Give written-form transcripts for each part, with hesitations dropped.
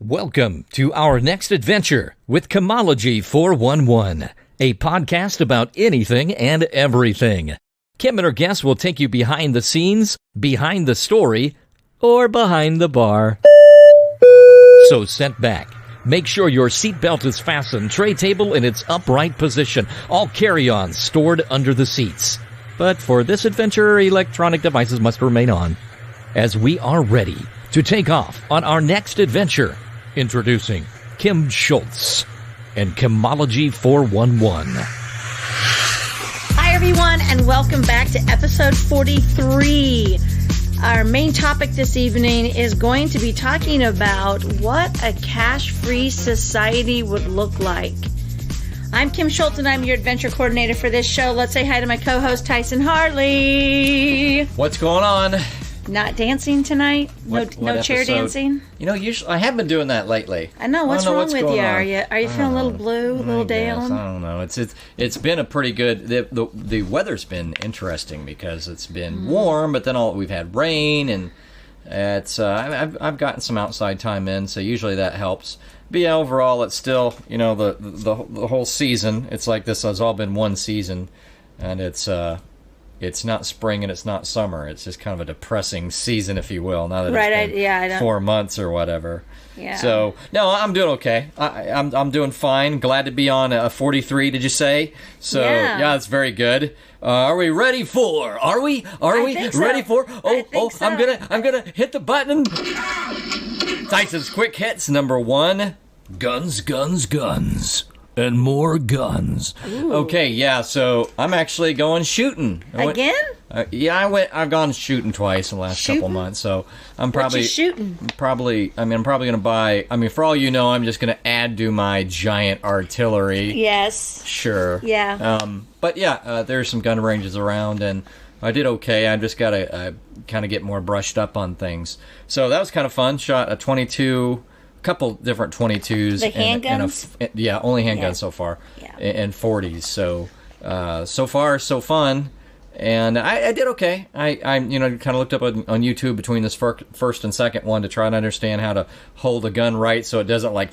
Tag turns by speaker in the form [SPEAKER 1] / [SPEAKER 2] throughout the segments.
[SPEAKER 1] Welcome to our next adventure with Chemology 411, a podcast about anything and everything. Kim and her guests will take you behind the scenes, behind the story, or behind the bar. So sit back. Make sure your seatbelt is fastened, tray table in its upright position, all carry-ons stored under the seats. But for this adventure, electronic devices must remain on, as we are ready to take off on our next adventure. Introducing Kim Schultz and Chemology 411.
[SPEAKER 2] Hi, everyone, and welcome back to episode 43. Our main topic this evening is going to be talking about what a cash-free society would look like. I'm Kim Schultz, and I'm your adventure coordinator for this show. Let's say hi to my co-host, Tyson Hartley.
[SPEAKER 3] What's going on?
[SPEAKER 2] Not dancing tonight? No chair dancing?
[SPEAKER 3] You know, usually I have been doing that lately.
[SPEAKER 2] I know. What's wrong with you? Are you feeling a little blue, a little down?
[SPEAKER 3] I don't know. It's been a pretty good. The weather's been interesting because it's been warm, but then we've had rain, and it's I've gotten some outside time in, so usually that helps. But yeah, overall, it's still the whole season. It's like this has all been one season, and it's not spring and it's not summer. It's just kind of a depressing season, if you will. Now that it's been 4 months or whatever.
[SPEAKER 2] Yeah.
[SPEAKER 3] So no, I'm doing okay. I'm doing fine. Glad to be on 43. Did you say? So yeah, it's very good. Are we ready for? Are we ready for? So. I'm gonna hit the button. Tyson's quick hits. Number 1, guns, guns, guns. And more guns.
[SPEAKER 2] Ooh.
[SPEAKER 3] Okay, yeah, so I'm actually going shooting.
[SPEAKER 2] Again?
[SPEAKER 3] I've gone shooting twice in the last couple months, so I'm probably...
[SPEAKER 2] What you shooting?
[SPEAKER 3] I'm probably going to buy... for all you know, I'm just going to add to my giant artillery.
[SPEAKER 2] Yes.
[SPEAKER 3] Sure.
[SPEAKER 2] Yeah.
[SPEAKER 3] But yeah, there's some gun ranges around, and I did okay. I just got to kind of get more brushed up on things. So that was kind of fun. Shot a 22... couple different 22s.
[SPEAKER 2] The handguns?
[SPEAKER 3] Only handguns so far.
[SPEAKER 2] Yeah.
[SPEAKER 3] And 40s. So far, so fun. And I did okay. I kind of looked up on YouTube between this first and second one to try and understand how to hold a gun right so it doesn't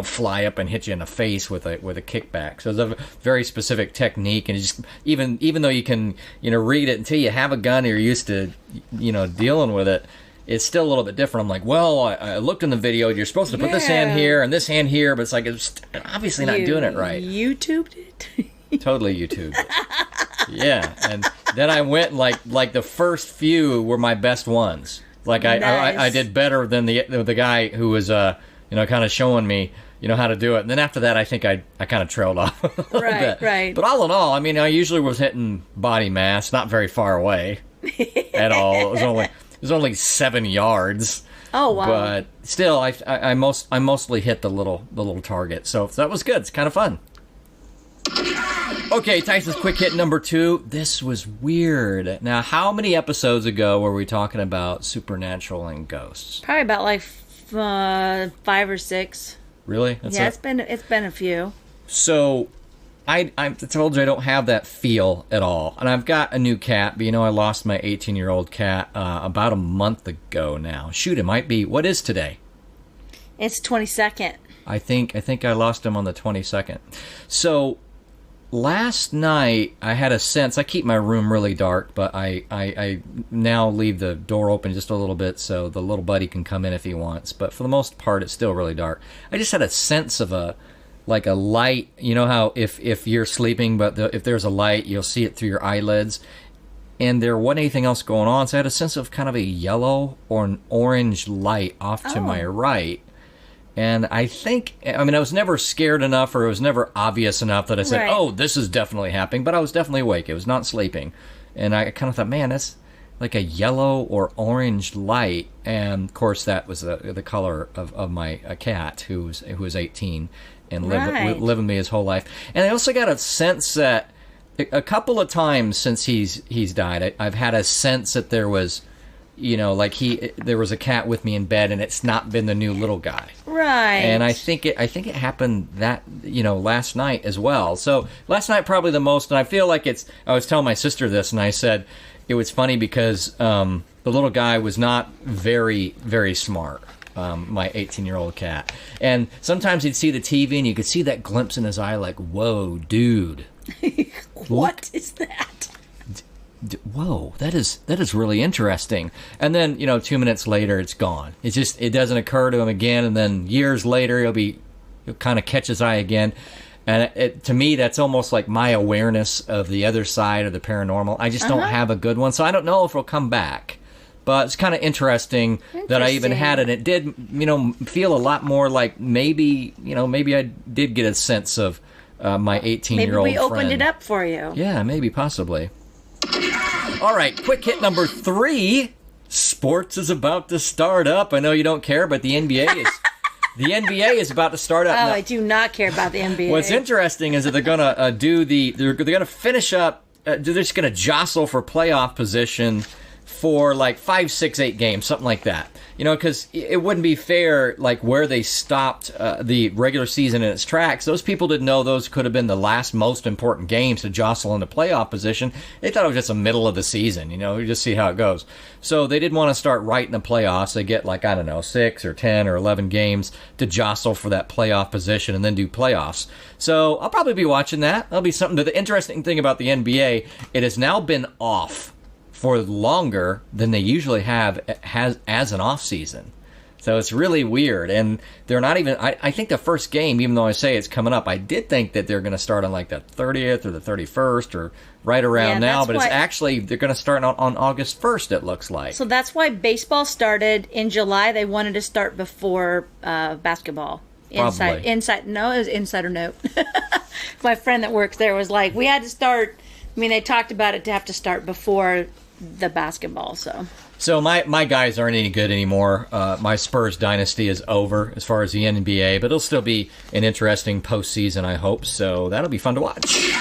[SPEAKER 3] fly up and hit you in the face with a kickback. So it's a very specific technique, and just even though you can read it until you have a gun or you're used to dealing with it, it's still a little bit different. I'm like, well, I looked in the video. You're supposed to put this hand here and this hand here, but it's obviously not doing it right.
[SPEAKER 2] YouTubed it?
[SPEAKER 3] Totally YouTubed it. Yeah, and then I went like the first few were my best ones. Like I did better than the guy who was kind of showing me how to do it. And then after that, I think I kind of trailed off a little bit.
[SPEAKER 2] Right.
[SPEAKER 3] But all in all, I usually was hitting body mass, not very far away at all. It was only 7 yards.
[SPEAKER 2] Oh wow!
[SPEAKER 3] But still, I mostly hit the little target, so that was good. It's kind of fun. Okay, Tyson's quick hit number 2. This was weird. Now, how many episodes ago were we talking about supernatural and ghosts?
[SPEAKER 2] Probably about 5 or 6.
[SPEAKER 3] Really?
[SPEAKER 2] It's been a few.
[SPEAKER 3] So, I told you I don't have that feel at all. And I've got a new cat, but I lost my 18-year-old cat about a month ago now. Shoot, it might be... What is today?
[SPEAKER 2] It's 22nd.
[SPEAKER 3] I think I lost him on the 22nd. So, last night I had a sense... I keep my room really dark, but I now leave the door open just a little bit so the little buddy can come in if he wants. But for the most part, it's still really dark. I just had a sense of a light. You know how if you're sleeping, but if there's a light, you'll see it through your eyelids, and there wasn't anything else going on, so I had a sense of kind of a yellow or an orange light off to my right. And I think, I was never scared enough, or it was never obvious enough that I said, oh, this is definitely happening, but I was definitely awake. It was not sleeping. And I kind of thought, man, that's like a yellow or orange light. And of course that was the color of my cat, who was 18 and lived with me his whole life. And I also got a sense that a couple of times since he's died, I've had a sense that there was, there was a cat with me in bed, and it's not been the new little guy.
[SPEAKER 2] Right.
[SPEAKER 3] And I think it happened that last night as well. So last night probably the most, and I feel like I was telling my sister this, and I said it was funny because the little guy was not very, very smart. my 18-year-old cat. And sometimes he'd see the TV and you could see that glimpse in his eye like, whoa, dude.
[SPEAKER 2] What is that?
[SPEAKER 3] Whoa, that is really interesting. And then, 2 minutes later, it's gone. It doesn't occur to him again. And then years later, he'll kind of catch his eye again. And to me, that's almost like my awareness of the other side of the paranormal. I just don't have a good one, so I don't know if it'll come back. But it's kind of interesting that I even had it. It did, feel a lot more like maybe I did get a sense of my 18-year-old
[SPEAKER 2] Maybe we opened
[SPEAKER 3] friend.
[SPEAKER 2] it up for you.
[SPEAKER 3] Yeah, maybe, possibly. All right, quick hit number 3. Sports is about to start up. I know you don't care, but the NBA is about to start up.
[SPEAKER 2] Oh,
[SPEAKER 3] Now,
[SPEAKER 2] I do not care about the NBA.
[SPEAKER 3] what's interesting is that they're gonna they're gonna finish up. They're just gonna jostle for playoff position for like 5, 6, 8 games, something like that. Because it wouldn't be fair, like where they stopped the regular season in its tracks. Those people didn't know those could have been the last most important games to jostle into playoff position. They thought it was just the middle of the season. We just see how it goes. So they didn't want to start right in the playoffs. They get 6 or 10 or 11 games to jostle for that playoff position and then do playoffs. So I'll probably be watching that. That'll be something. But the interesting thing about the NBA, it has now been off for longer than they usually has as an off season. So it's really weird. And they're not even, I think the first game, even though I say it's coming up, I did think that they're going to start on like the 30th or the 31st or right around now, but it's actually, they're going to start on August 1st, it looks like.
[SPEAKER 2] So that's why baseball started in July. They wanted to start before basketball.
[SPEAKER 3] Probably.
[SPEAKER 2] It was insider note. My friend that works there was like, we had to start, they talked about it to have to start before the basketball, So
[SPEAKER 3] my guys aren't any good anymore. My Spurs dynasty is over as far as the NBA, but it'll still be an interesting postseason, I hope. So that'll be fun to watch.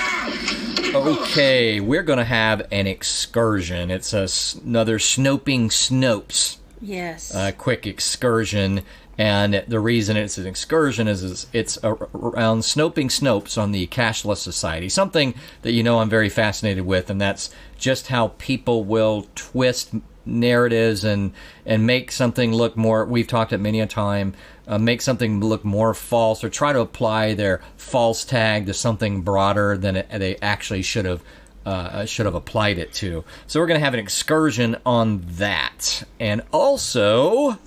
[SPEAKER 3] Okay, we're going to have an excursion. It's another Snoping Snopes.
[SPEAKER 2] yes.
[SPEAKER 3] Quick excursion. And the reason it's an excursion is it's around Snoping Snopes on the Cashless Society. Something that I'm very fascinated with, and that's just how people will twist narratives and make something look more, we've talked it many a time, make something look more false or try to apply their false tag to something broader than they actually should have applied it to. So we're going to have an excursion on that. And also,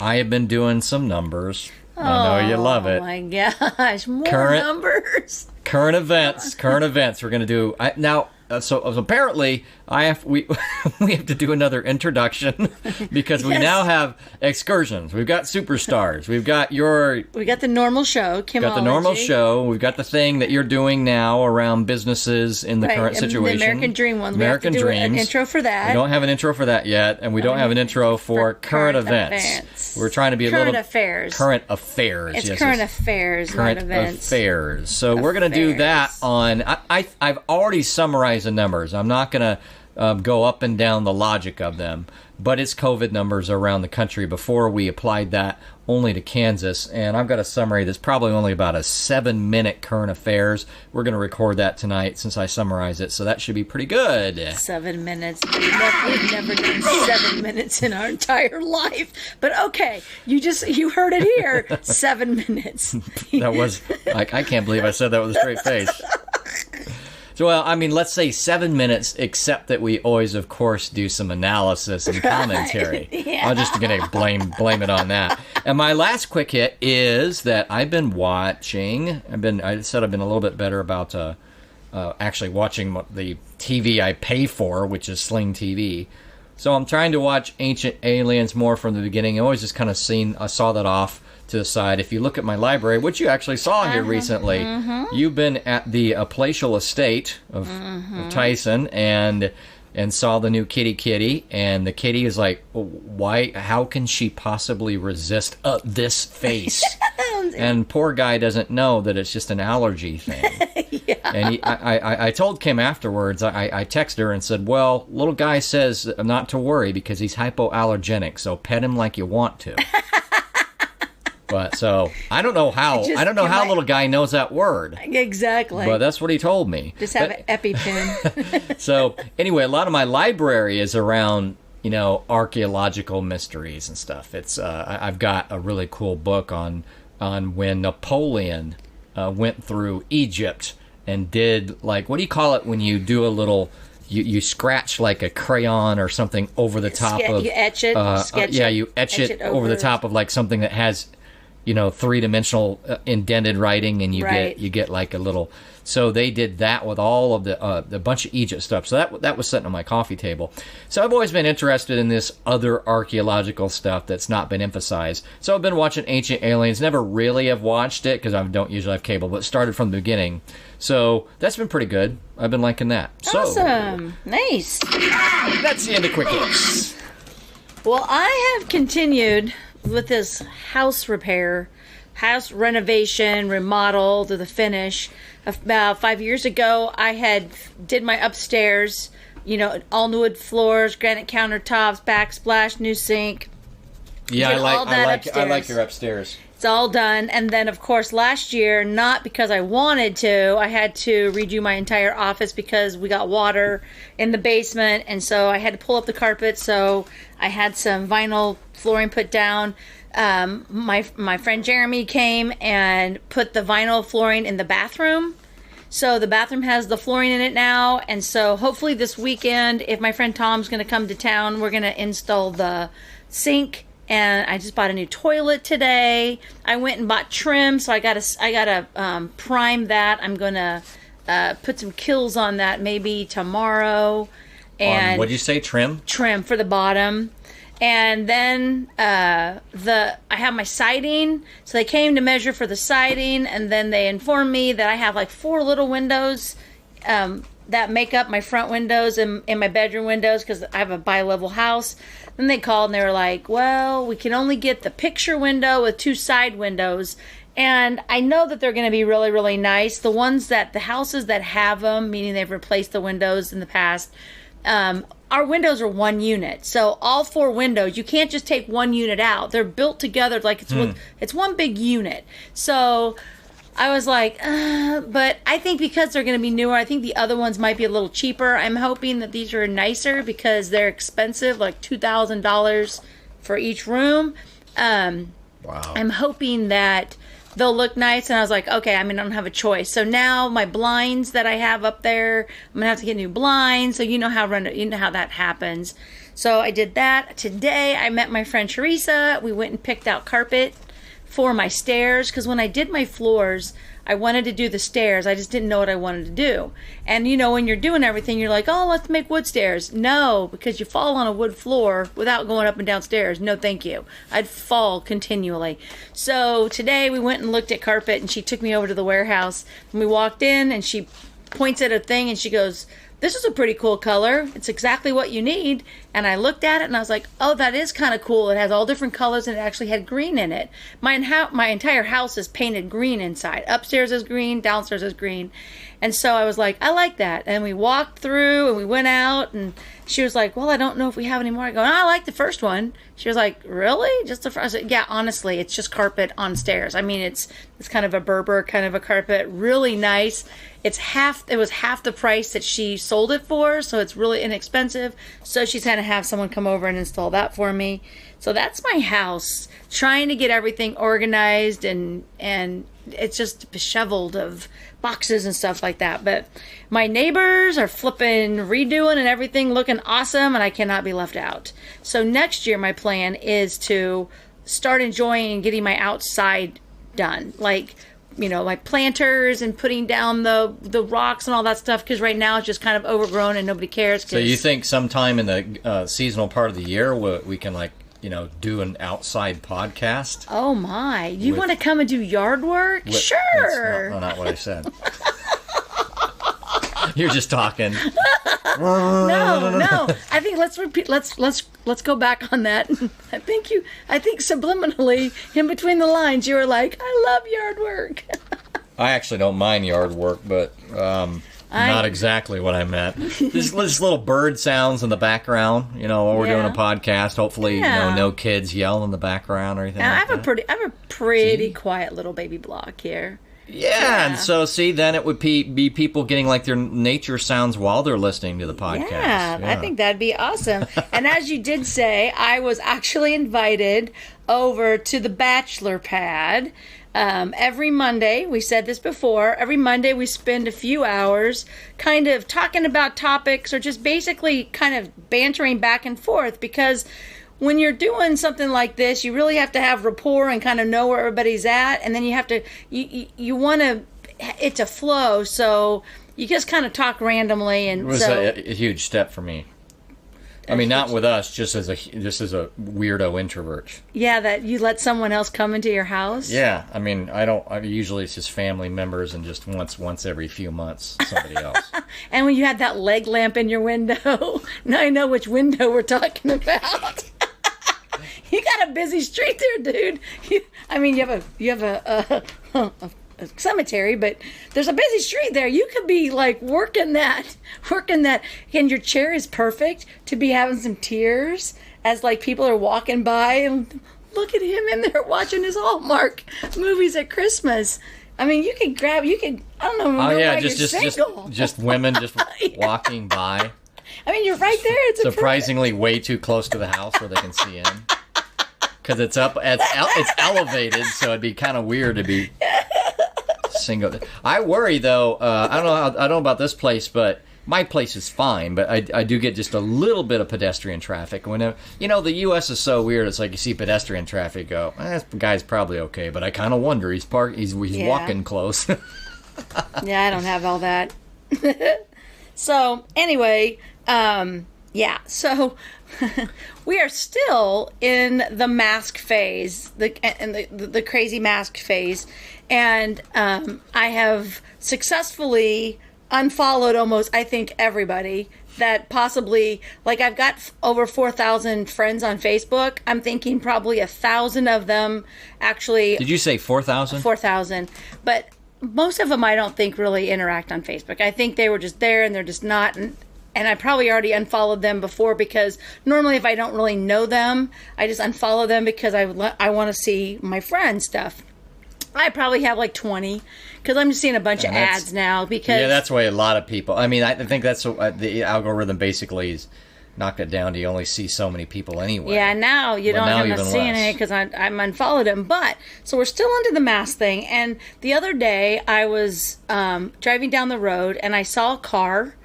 [SPEAKER 3] I have been doing some numbers. I know you love it.
[SPEAKER 2] Oh my gosh, more numbers.
[SPEAKER 3] Current events. We're going to do now. So apparently, we have to do another introduction because we now have excursions. We've got superstars. We got
[SPEAKER 2] the normal show. Kimology.
[SPEAKER 3] Got the normal show. We've got the thing that you're doing now around businesses in the current situation.
[SPEAKER 2] The American Dream one.
[SPEAKER 3] American
[SPEAKER 2] we have to do
[SPEAKER 3] Dreams.
[SPEAKER 2] an intro for that.
[SPEAKER 3] We don't have an intro for that yet, and we don't have an intro for current events. We're trying to be
[SPEAKER 2] current affairs.
[SPEAKER 3] Current affairs.
[SPEAKER 2] It's
[SPEAKER 3] yes,
[SPEAKER 2] current affairs,
[SPEAKER 3] current
[SPEAKER 2] not events.
[SPEAKER 3] Affairs. So we're going to do that on. I've already summarized the numbers. I'm not going to go up and down the logic of them, but it's COVID numbers around the country. Before we applied that only to Kansas, and I've got a summary that's probably only about a 7-minute current affairs. We're going to record that tonight since I summarized it, so that should be pretty good. 7
[SPEAKER 2] minutes. We've never done 7 minutes in our entire life. But okay, you heard it here. 7 minutes.
[SPEAKER 3] That was I can't believe I said that with a straight face. So, well, let's say 7 minutes, except that we always, of course, do some analysis and commentary.
[SPEAKER 2] Yeah.
[SPEAKER 3] I'm just going to blame it on that. And my last quick hit is that I've been watching. I said I've been a little bit better about actually watching the TV I pay for, which is Sling TV. So I'm trying to watch Ancient Aliens more from the beginning. I always just kind of saw that off to the side. If you look at my library, which you actually saw here recently, you've been at the palatial estate of Tyson and saw the new kitty, and the kitty is like, why? How can she possibly resist this face? And poor guy doesn't know that it's just an allergy thing. Yeah. And I told Kim afterwards, I texted her and said, well, little guy says not to worry because he's hypoallergenic, so pet him like you want to. But so I don't know how little guy knows that word.
[SPEAKER 2] Exactly.
[SPEAKER 3] But that's what he told me.
[SPEAKER 2] Just have an EpiPen.
[SPEAKER 3] So anyway, a lot of my library is around archaeological mysteries and stuff. It's I've got a really cool book on when Napoleon went through Egypt and did, like, what do you call it when you do a little, you scratch like a crayon or something over the top of,
[SPEAKER 2] you etch it, sketch
[SPEAKER 3] yeah,
[SPEAKER 2] it,
[SPEAKER 3] you etch it over the top of like something that has, three-dimensional indented writing, and you get like a little. So they did that with all of the bunch of Egypt stuff. So that was sitting on my coffee table. So I've always been interested in this other archaeological stuff that's not been emphasized. So I've been watching Ancient Aliens. Never really have watched it because I don't usually have cable, but started from the beginning. So that's been pretty good. I've been liking that.
[SPEAKER 2] Awesome. Nice.
[SPEAKER 3] That's the end of Quickies.
[SPEAKER 2] Well, I have continued with this house renovation, remodel to the finish. About 5 years ago, I did my upstairs, all new wood floors, granite countertops, backsplash, new sink.
[SPEAKER 3] Yeah, I like your upstairs.
[SPEAKER 2] It's all done. And then, of course, last year, not because I wanted to, I had to redo my entire office because we got water in the basement. And so I had to pull up the carpet. So I had some vinyl flooring put down. My friend Jeremy came and put the vinyl flooring in the bathroom. So the bathroom has the flooring in it now. And so hopefully this weekend, if my friend Tom's going to come to town, we're going to install the sink. And I just bought a new toilet today. I went and bought trim, so I gotta prime that. I'm gonna put some kills on that maybe tomorrow. And
[SPEAKER 3] what'd you say, trim?
[SPEAKER 2] Trim for the bottom. And then I have my siding. So they came to measure for the siding, and then they informed me that I have like 4 little windows that make up my front windows and my bedroom windows because I have a bi-level house. Then they called and they were like, well, we can only get the picture window with 2 side windows. And I know that they're going to be really, really nice. The houses that have them, meaning they've replaced the windows in the past, our windows are 1 unit. So all 4 windows, you can't just take 1 unit out. They're built together like it's one big unit. So I was like, but I think because they're going to be newer, I think the other ones might be a little cheaper. I'm hoping that these are nicer because they're expensive, like $2,000 for each room.
[SPEAKER 3] Wow.
[SPEAKER 2] I'm hoping that they'll look nice. And I was like, okay, I don't have a choice. So now my blinds that I have up there, I'm going to have to get new blinds. So you know how that happens. So I did that. Today I met my friend Teresa. We went and picked out carpet for my stairs, because when I did my floors, I wanted to do the stairs. I just didn't know what I wanted to do. And when you're doing everything, you're like, oh, let's make wood stairs. No, because you fall on a wood floor without going up and down stairs. No, thank you. I'd fall continually. So today we went and looked at carpet, and she took me over to the warehouse, and we walked in, and she points at a thing, and she goes, this is a pretty cool color. It's exactly what you need. And I looked at it and I was like, oh, that is kind of cool. It has all different colors and it actually had green in it. My entire house is painted green inside. Upstairs is green, downstairs is green. And so I was like, I like that. And we walked through and we went out, and she was like, well, I don't know if we have any more. I go, I like the first one. She was like, really? Just the first? I said, yeah, honestly, it's just carpet on stairs. It's kind of a Berber kind of a carpet, really nice. It was half the price that she sold it for, so it's really inexpensive. So she's going to have someone come over and install that for me. So that's my house, trying to get everything organized, and it's just disheveled of boxes and stuff like that. But my neighbors are flipping, redoing, and everything looking awesome, and I cannot be left out. So next year, my plan is to start enjoying getting my outside done, like planters and putting down the rocks and all that stuff, because right now it's just kind of overgrown and nobody cares.
[SPEAKER 3] So you think sometime in the seasonal part of the year we can do an outside podcast?
[SPEAKER 2] Oh my! You want to come and do yard work? Sure.
[SPEAKER 3] That's not what I said. You're just talking.
[SPEAKER 2] No. I think let's repeat. Let's go back on that. I think subliminally, in between the lines, you were like, "I love yard work."
[SPEAKER 3] I actually don't mind yard work, but not exactly what I meant. There's little bird sounds in the background, while we're doing a podcast. Hopefully, no kids yell in the background or anything.
[SPEAKER 2] I have a pretty quiet little baby block here.
[SPEAKER 3] Yeah, and so see, then it would be people getting like their nature sounds while they're listening to the podcast.
[SPEAKER 2] Yeah, I think that'd be awesome. And as you did say, I was actually invited over to the bachelor pad. Every Monday, we said this before, every Monday we spend a few hours kind of talking about topics or just basically kind of bantering back and forth, because when you're doing something like this, you really have to have rapport and kind of know where everybody's at, and then you have to, you want it to flow, so you just kind of talk randomly. And
[SPEAKER 3] it was a huge step for me. I mean, not with us, just as a weirdo introvert.
[SPEAKER 2] Yeah, that you let someone else come into your house.
[SPEAKER 3] Yeah, I mean, usually it's just family members, and just once every few months, somebody else.
[SPEAKER 2] And when you had that leg lamp in your window, now I know which window we're talking about. You got a busy street there, dude. You have a cemetery, but there's a busy street there. You could be like working that, and your chair is perfect to be having some tears as like people are walking by and look at him in there watching his Hallmark movies at Christmas. I mean, I don't know.
[SPEAKER 3] Oh yeah, just women just walking by.
[SPEAKER 2] I mean, you're right there. It's
[SPEAKER 3] surprisingly way too close to the house where they can see in. Because it's elevated, so it'd be kind of weird to be single. I worry though. I don't know about this place, but my place is fine. But I do get just a little bit of pedestrian traffic. Whenever the U.S. is so weird. It's like you see pedestrian traffic, go, this guy's probably okay. But I kind of wonder. He's walking close.
[SPEAKER 2] Yeah, I don't have all that. So anyway, yeah. So. We are still in the mask phase, the crazy mask phase, and I have successfully unfollowed almost, I think, everybody that possibly, like, I've got over 4,000 friends on Facebook. I'm thinking probably 1,000 of them actually.
[SPEAKER 3] Did you say 4,000?
[SPEAKER 2] 4,000, but most of them I don't think really interact on Facebook. I think they were just there and they're just not. And I probably already unfollowed them before, because normally if I don't really know them, I just unfollow them because I want to see my friends' stuff. I probably have like 20, because I'm just seeing a bunch of ads now. Because
[SPEAKER 3] that's why a lot of people. I mean, I think that's the algorithm basically is knocked it down to you only see so many people anyway.
[SPEAKER 2] Yeah, now you don't end up seeing it because I'm unfollowed them. But so we're still into the mask thing. And the other day I was driving down the road and I saw a car.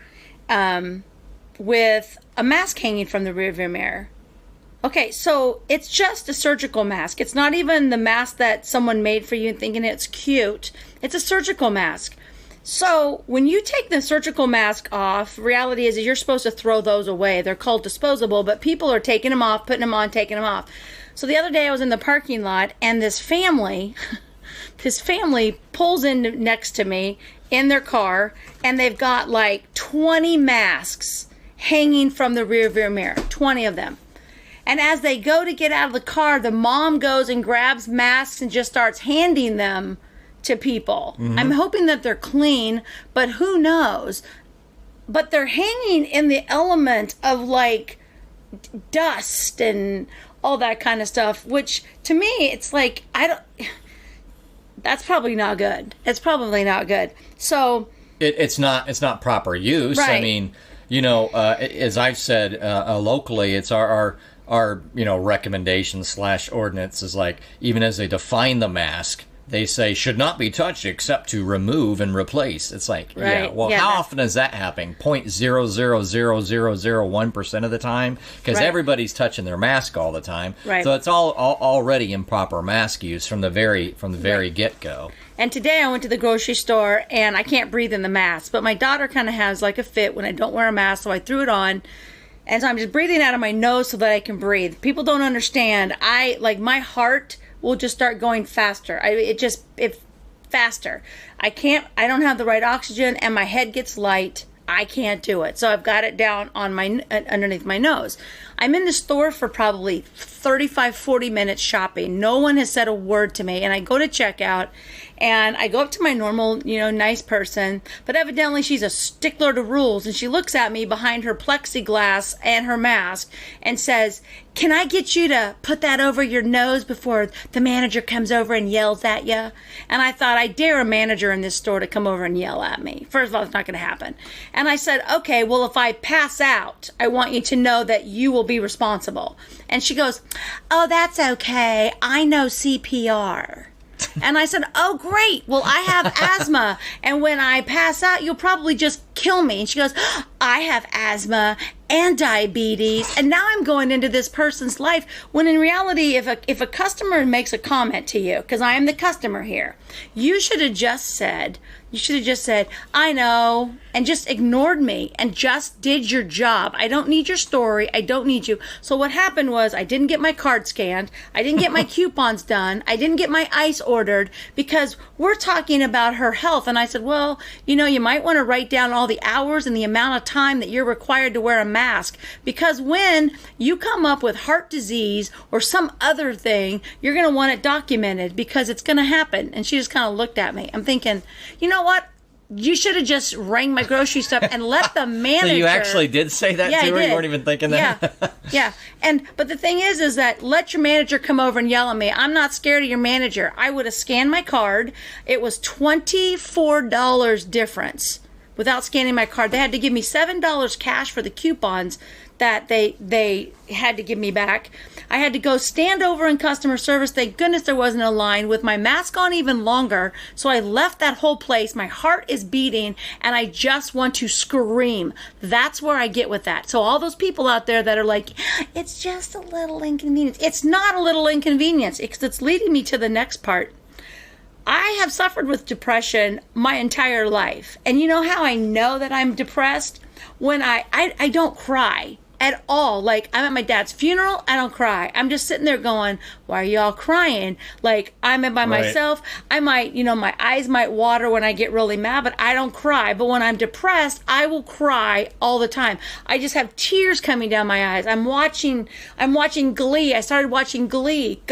[SPEAKER 2] With a mask hanging from the rearview mirror. Okay, so it's just a surgical mask. It's not even the mask that someone made for you and thinking it's cute. It's a surgical mask. So when you take the surgical mask off, reality is that you're supposed to throw those away. They're called disposable, but people are taking them off, putting them on, taking them off. So the other day I was in the parking lot and this family pulls in next to me in their car, and they've got like 20 masks hanging from the rear view mirror, 20 of them. And as they go to get out of the car, the mom goes and grabs masks and just starts handing them to people. Mm-hmm. I'm hoping that they're clean, but who knows? But they're hanging in the element of like dust and all that kind of stuff, which to me, it's like, that's probably not good. It's probably not good. So
[SPEAKER 3] it's not proper use.
[SPEAKER 2] Right.
[SPEAKER 3] I mean, as I've said, locally, it's our recommendations / ordinance is like, even as they define the mask, they say should not be touched except to remove and replace. It's like,
[SPEAKER 2] right.
[SPEAKER 3] How often is that happening? 0.00001% of the time, because everybody's touching their mask all the time.
[SPEAKER 2] Right.
[SPEAKER 3] So it's all already improper mask use from the very get-go.
[SPEAKER 2] And today I went to the grocery store and I can't breathe in the mask, but my daughter kind of has like a fit when I don't wear a mask, so I threw it on. And so I'm just breathing out of my nose so that I can breathe. People don't understand. My heart will just start going faster. It's faster. I don't have the right oxygen and my head gets light. I can't do it. So I've got it down on underneath my nose. I'm in the store for probably 35, 40 minutes shopping. No one has said a word to me. And I go to checkout and I go up to my normal, nice person. But evidently she's a stickler to rules. And she looks at me behind her plexiglass and her mask and says, "Can I get you to put that over your nose before the manager comes over and yells at you?" And I thought, I dare a manager in this store to come over and yell at me. First of all, it's not going to happen. And I said, "Okay, well, if I pass out, I want you to know that you will be responsible." And she goes, "Oh, that's okay. I know CPR." And I said, "Oh, great. Well, I have asthma. And when I pass out, you'll probably just kill me." And she goes, "I have asthma and diabetes." And now I'm going into this person's life when in reality, if a customer makes a comment to you, because I am the customer here, you should have just said, "I know," and just ignored me and just did your job. I don't need your story. I don't need you. So what happened was I didn't get my card scanned. I didn't get my coupons done. I didn't get my ice ordered because we're talking about her health. And I said, "Well, you might want to write down all the hours and the amount of time that you're required to wear a mask, because when you come up with heart disease or some other thing, you're going to want it documented because it's going to happen." And she just kind of looked at me. I'm thinking, you know what? You should have just rang my grocery stuff and let the manager.
[SPEAKER 3] So you actually did say that to her? You weren't even thinking that?
[SPEAKER 2] Yeah. But the thing is that let your manager come over and yell at me. I'm not scared of your manager. I would have scanned my card. It was $24 difference without scanning my card. They had to give me $7 cash for the coupons that they had to give me back. I had to go stand over in customer service. Thank goodness there wasn't a line, with my mask on even longer. So I left that whole place. My heart is beating and I just want to scream. That's where I get with that. So all those people out there that are like, "It's just a little inconvenience." It's not a little inconvenience. It's leading me to the next part. I have suffered with depression my entire life. And you know how I know that I'm depressed? When I don't cry at all. Like, I'm at my dad's funeral, I don't cry. I'm just sitting there going, "Why are you all crying?" Like, I'm by myself. I might, my eyes might water when I get really mad, but I don't cry. But when I'm depressed, I will cry all the time. I just have tears coming down my eyes. I'm watching Glee. I started watching Glee.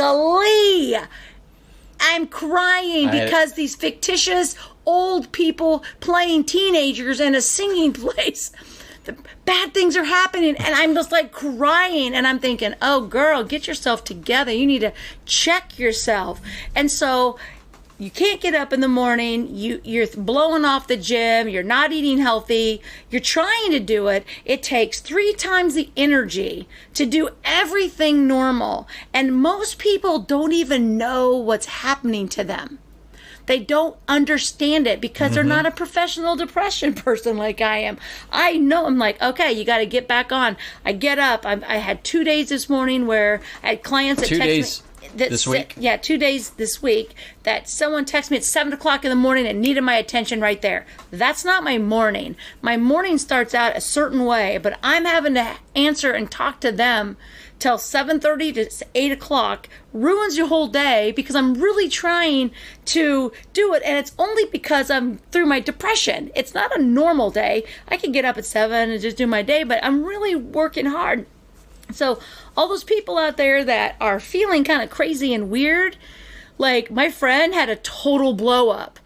[SPEAKER 2] I'm crying because these fictitious old people playing teenagers in a singing place. The bad things are happening and I'm just like crying and I'm thinking, "Oh girl, get yourself together. You need to check yourself." And so you can't get up in the morning. You're blowing off the gym. You're not eating healthy. You're trying to do it. It takes 3 times the energy to do everything normal. And most people don't even know what's happening to them. They don't understand it because they're not a professional depression person like I am. I know. I'm like, okay, you got to get back on. I get up. I had 2 days this morning where I had clients that text me.
[SPEAKER 3] This week?
[SPEAKER 2] Yeah, 2 days this week that someone texted me at 7 o'clock in the morning and needed my attention right there. That's not my morning. My morning starts out a certain way, but I'm having to answer and talk to them till 7:30 to 8 o'clock. Ruins your whole day because I'm really trying to do it, and it's only because I'm through my depression. It's not a normal day. I can get up at 7 and just do my day, but I'm really working hard. So all those people out there that are feeling kind of crazy and weird, like my friend had a total blow up.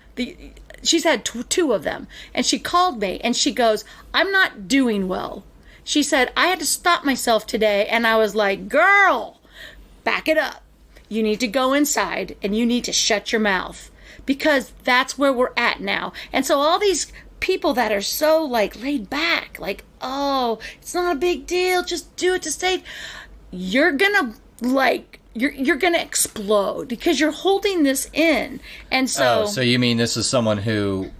[SPEAKER 2] She's had 2 of them, and she called me and she goes, "I'm not doing well." She said, "I had to stop myself today." And I was like, "Girl, back it up. You need to go inside and you need to shut your mouth," because that's where we're at now. And so all these people that are so like laid back, like, "Oh, it's not a big deal. Just do it to save." You're going to you're going to explode because you're holding this in. And so.
[SPEAKER 3] So you mean this is someone who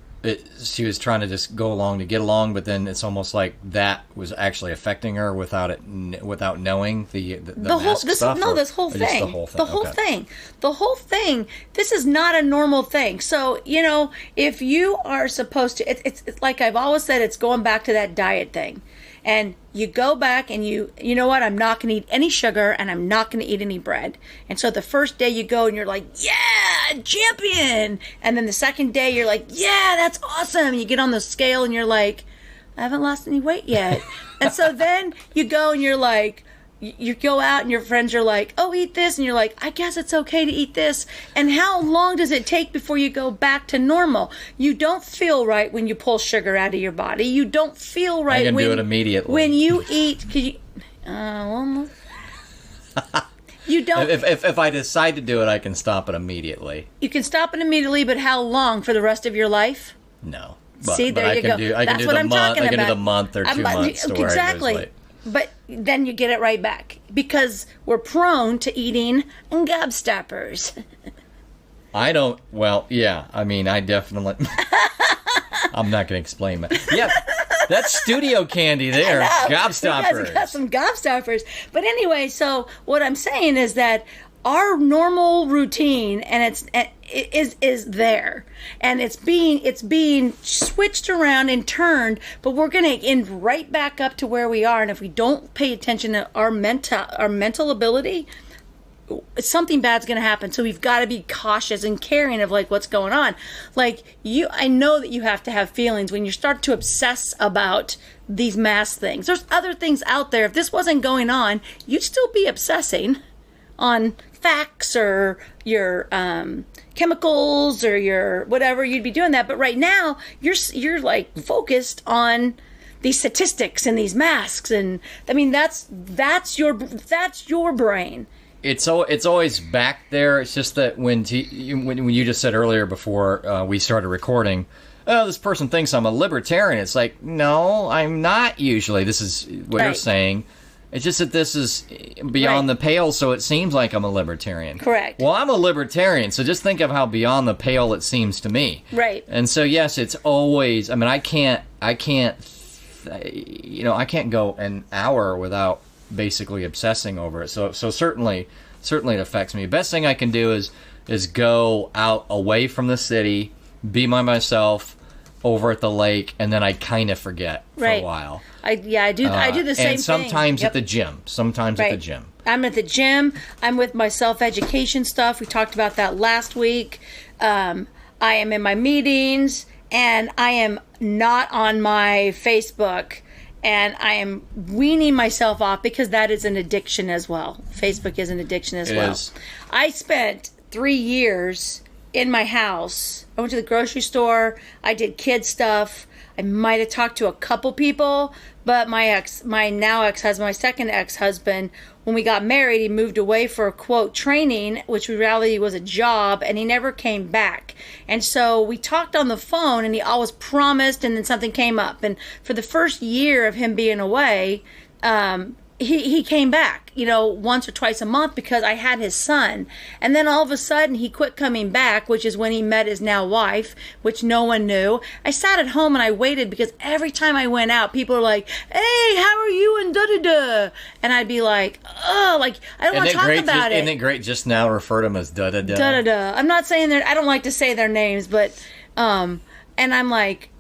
[SPEAKER 3] she was trying to just go along to get along, but then it's almost like that was actually affecting her without knowing the mask stuff?
[SPEAKER 2] This whole thing. The whole thing. This is not a normal thing. So, if you are supposed to, it's like I've always said, it's going back to that diet thing. And you go back and you know what, I'm not going to eat any sugar and I'm not going to eat any bread. And so the first day you go and you're like, "Yeah, champion." And then the second day you're like, "Yeah, that's awesome." You get on the scale and you're like, "I haven't lost any weight yet." And so then you go and you're like, you go out and your friends are like, oh, eat this. And you're like, I guess it's okay to eat this. And how long does it take before you go back to normal? You don't feel right when you pull sugar out of your body. You don't feel right
[SPEAKER 3] I can do it immediately.
[SPEAKER 2] When you eat. Well, you don't.
[SPEAKER 3] If I decide to do it, I can stop it immediately.
[SPEAKER 2] You can stop it immediately, but how long? For the rest of your life?
[SPEAKER 3] No.
[SPEAKER 2] See, there you go. That's what I'm talking about.
[SPEAKER 3] I can do the month or 2 months. To
[SPEAKER 2] exactly.
[SPEAKER 3] Where
[SPEAKER 2] But then you get it right back because we're prone to eating gobstoppers.
[SPEAKER 3] I don't. Well, yeah. I mean, I definitely. I'm not going to explain that. Yeah, that's studio candy there. Gobstoppers.
[SPEAKER 2] You guys got some gobstoppers. But anyway, so what I'm saying is that our normal routine and is there, and it's being switched around and turned, but we're going to end right back up to where we are. And if we don't pay attention to our mental ability, something bad's going to happen. So we've got to be cautious and caring of like what's going on. Like I know that you have to have feelings when you start to obsess about these mass things. There's other things out there. If this wasn't going on, you'd still be obsessing on facts or your chemicals or your whatever. You'd be doing that. But right now, you're like focused on these statistics and these masks, and I mean that's your brain.
[SPEAKER 3] It's always back there. It's just that when you just said earlier before we started recording, oh, this person thinks I'm a libertarian. It's like, no, I'm not usually. This is what you're saying. It's just that this is beyond the pale, so it seems like I'm a libertarian.
[SPEAKER 2] Correct.
[SPEAKER 3] Well, I'm a libertarian, so just think of how beyond the pale it seems to me.
[SPEAKER 2] Right.
[SPEAKER 3] And so, yes, it's always. I mean, I can't go an hour without basically obsessing over it. So certainly it affects me. Best thing I can do is go out away from the city, be by myself over at the lake, and then I kind of forget for a while. I do
[SPEAKER 2] the same thing.
[SPEAKER 3] And sometimes at the gym. Sometimes at the gym.
[SPEAKER 2] I'm at the gym. I'm with my self-education stuff. We talked about that last week. I am in my meetings, and I am not on my Facebook. And I am weaning myself off because that is an addiction as well. Facebook is an addiction as well.
[SPEAKER 3] Is.
[SPEAKER 2] I spent 3 years in my house. I went to the grocery store. I did kid stuff. I might have talked to a couple people, but my now ex-husband, my second ex-husband, when we got married, he moved away for a quote training, which in reality was a job, and he never came back. And so we talked on the phone, and he always promised, and then something came up. And for the first year of him being away, he came back, once or twice a month because I had his son. And then all of a sudden he quit coming back, which is when he met his now wife, which no one knew. I sat at home and I waited because every time I went out, people were like, hey, how are you? And da-da-da. And I'd be like, oh, like, I don't want to talk about it.
[SPEAKER 3] Isn't it great just now refer to them as da-da-da?
[SPEAKER 2] Da-da-da. I'm not saying I don't like to say their names, but, and I'm like,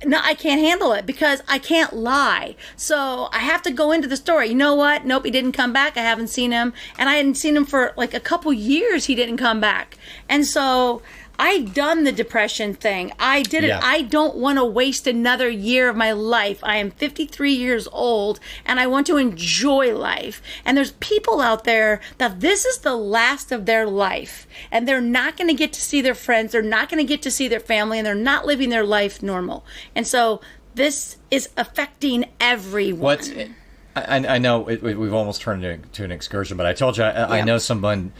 [SPEAKER 2] no, I can't handle it because I can't lie. So I have to go into the story. You know what? Nope, he didn't come back. I haven't seen him. And I hadn't seen him for like a couple years. He didn't come back. And so I've done the depression thing. I did it. Yeah. I don't want to waste another year of my life. I am 53 years old and I want to enjoy life. And there's people out there that this is the last of their life and they're not going to get to see their friends. They're not going to get to see their family and they're not living their life normal. And so this is affecting everyone.
[SPEAKER 3] I know we've almost turned it into an excursion, but I told you I know someone.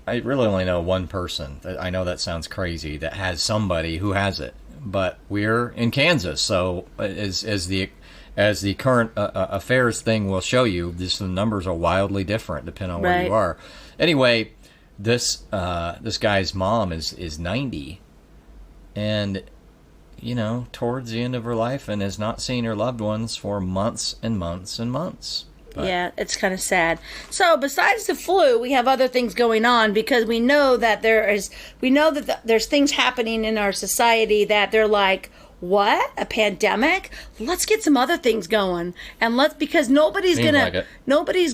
[SPEAKER 3] I really only know one person. I know that sounds crazy that has somebody who has it, but we're in Kansas, so as the current affairs thing will show you, the numbers are wildly different depending on where you are. Anyway, this guy's mom is 90, and towards the end of her life, and has not seen her loved ones for months and months and months. But.
[SPEAKER 2] Yeah, it's kind of sad. So besides the flu, we have other things going on because we know that there's things happening in our society that they're like, what? A pandemic? Let's get some other things going. And because nobody's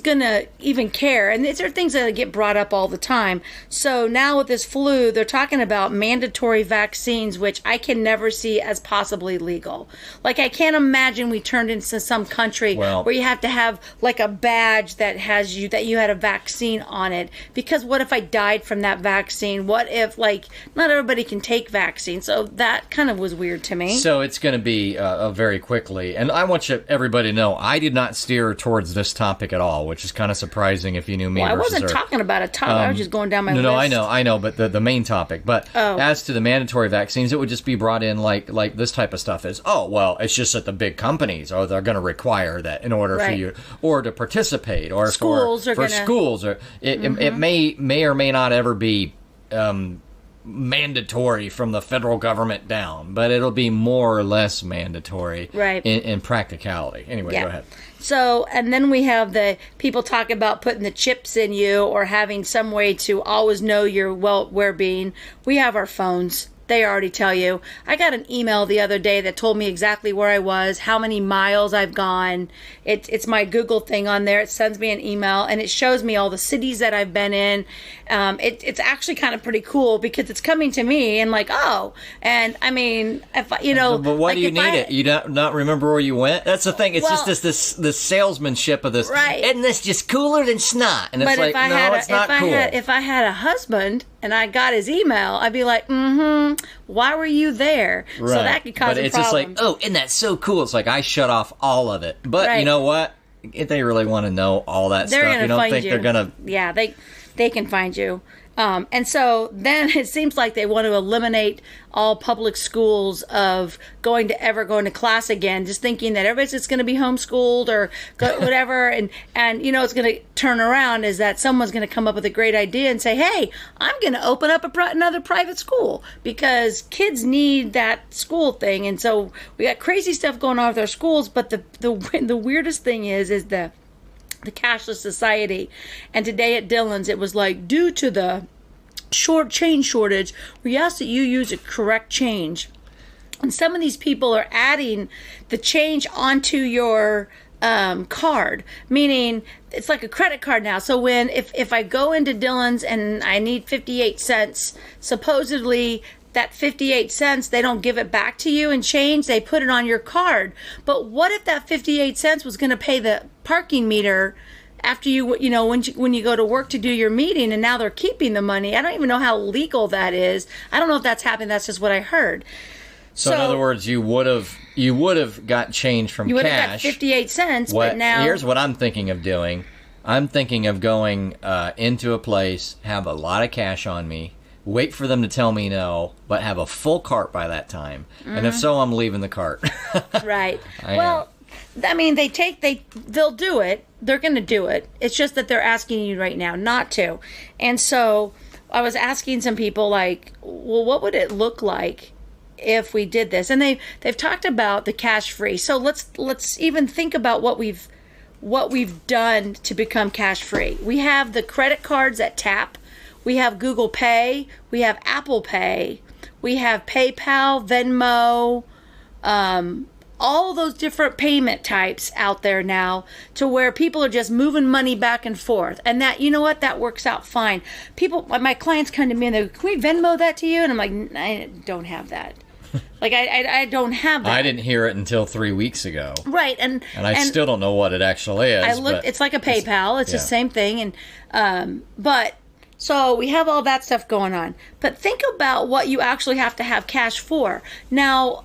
[SPEAKER 2] gonna even care. And these are things that get brought up all the time. So now with this flu, they're talking about mandatory vaccines, which I can never see as possibly legal. Like, I can't imagine we turned into some country where you have to have like a badge that has that you had a vaccine on it. Because what if I died from that vaccine? What if, like, not everybody can take vaccines? So that kind of was weird to me.
[SPEAKER 3] So it's going to be very quickly. And I want everybody to know, I did not steer towards this topic at all, which is kind of surprising if you knew me.
[SPEAKER 2] Well, I wasn't talking about a topic. I was just going down my list.
[SPEAKER 3] No, I know, but the main topic. But as to the mandatory vaccines, it would just be brought in like this type of stuff is, it's just that the big companies, they're going to require that in order for you, or to participate, or
[SPEAKER 2] schools
[SPEAKER 3] for schools. Or it may or may not ever be mandatory from the federal government down, but it'll be more or less mandatory in practicality. Anyway, go ahead.
[SPEAKER 2] So, and then we have the people talk about putting the chips in you or having some way to always know your well-being. We have our phones. They already tell you. I got an email the other day that told me exactly where I was, how many miles I've gone. It's my Google thing on there. It sends me an email, and it shows me all the cities that I've been in. It's actually kind of pretty cool because it's coming to me and like, and I mean, if
[SPEAKER 3] but why do you need it? You not remember where you went? That's the thing. It's just this salesmanship of this.
[SPEAKER 2] Right.
[SPEAKER 3] Isn't this just cooler than snot? And it's like, no, it's not cool.
[SPEAKER 2] If I had a husband and I got his email, I'd be like, why were you there? Right. So that could cause a problem. But it's just like,
[SPEAKER 3] isn't that so cool? It's like, I shut off all of it. But you know what? If they really want to know all that stuff, you don't think they're going to...
[SPEAKER 2] Yeah, they can find you. And so then it seems like they want to eliminate all public schools of going to class again, just thinking that everybody's just going to be homeschooled or whatever. and it's going to turn around is that someone's going to come up with a great idea and say, hey, I'm going to open up another private school because kids need that school thing. And so we got crazy stuff going on with our schools. But the weirdest thing is the cashless society. And today at Dillon's, it was like, due to the change shortage, we ask that you use a correct change. And some of these people are adding the change onto your card, meaning it's like a credit card now. So if I go into Dillon's and I need 58 cents, supposedly that 58 cents, they don't give it back to you in change, they put it on your card. But what if that 58 cents was going to pay the parking meter after when you go to work to do your meeting, and now they're keeping the money? I don't even know how legal that is. I don't know if that's happened. That's just what I heard.
[SPEAKER 3] So in other words, you would have got change from cash. You would have got
[SPEAKER 2] 58 cents, but now...
[SPEAKER 3] Here's what I'm thinking of doing. I'm thinking of going into a place, have a lot of cash on me, wait for them to tell me no, but have a full cart by that time. And if so, I'm leaving the cart.
[SPEAKER 2] Right. Well, I mean, they'll do it. They're going to do it. It's just that they're asking you right now not to. And so I was asking some people, like, well, what would it look like if we did this? And they've talked about the cash free. So let's even think about what we've done to become cash free. We have the credit cards that tap. We have Google Pay. We have Apple Pay. We have PayPal, Venmo, all those different payment types out there now, to where people are just moving money back and forth. And that, you know what, that works out fine. My clients come to me and they go, can we Venmo that to you? And I'm like, I don't have that. Like, I don't have that.
[SPEAKER 3] I didn't hear it until 3 weeks ago.
[SPEAKER 2] Right. And
[SPEAKER 3] I still don't know what it actually is.
[SPEAKER 2] It's like a PayPal. It's the same thing. And but so we have all that stuff going on. But think about what you actually have to have cash for. Now,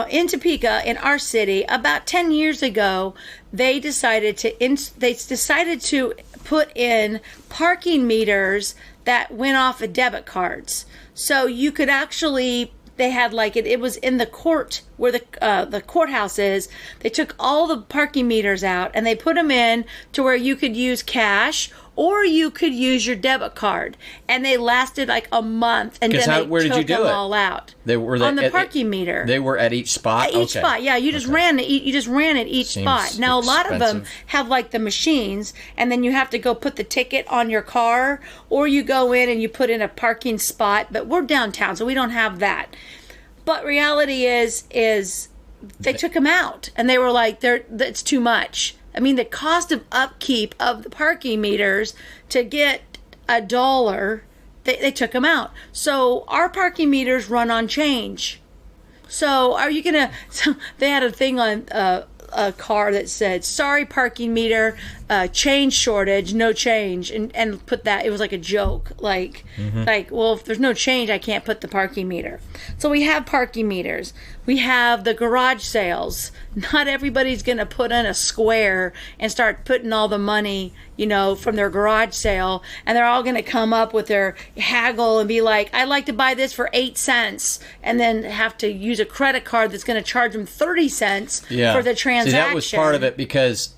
[SPEAKER 2] in Topeka, in our city, about 10 years ago, they decided to put in parking meters that went off of debit cards. So you could actually... They had it was in the court where the courthouse is. They took all the parking meters out and they put them in to where you could use cash or you could use your debit card. And they lasted like a month, and then they took them all out.
[SPEAKER 3] They were
[SPEAKER 2] on the parking meter.
[SPEAKER 3] They were at each spot.
[SPEAKER 2] At each spot, yeah. You just ran it. You just ran at each spot. Now a lot of them have like the machines, and then you have to go put the ticket on your car, or you go in and you put in a parking spot. But we're downtown, so we don't have that. But reality is they took them out, and they were like, "That's too much." I mean, the cost of upkeep of the parking meters to get $1, they took them out. So our parking meters run on change. So are you gonna? So they had a thing on a car that said, "Sorry, parking meter, change shortage, no change," and put that. It was like a joke, like well, if there's no change, I can't put the parking meter. So we have parking meters. We have the garage sales. Not everybody's gonna put in a square and start putting all the money, from their garage sale, and they're all gonna come up with their haggle and be like, "I'd like to buy this for 8 cents," and then have to use a credit card that's gonna charge them 30 cents for the transaction.
[SPEAKER 3] See, that was part of it, because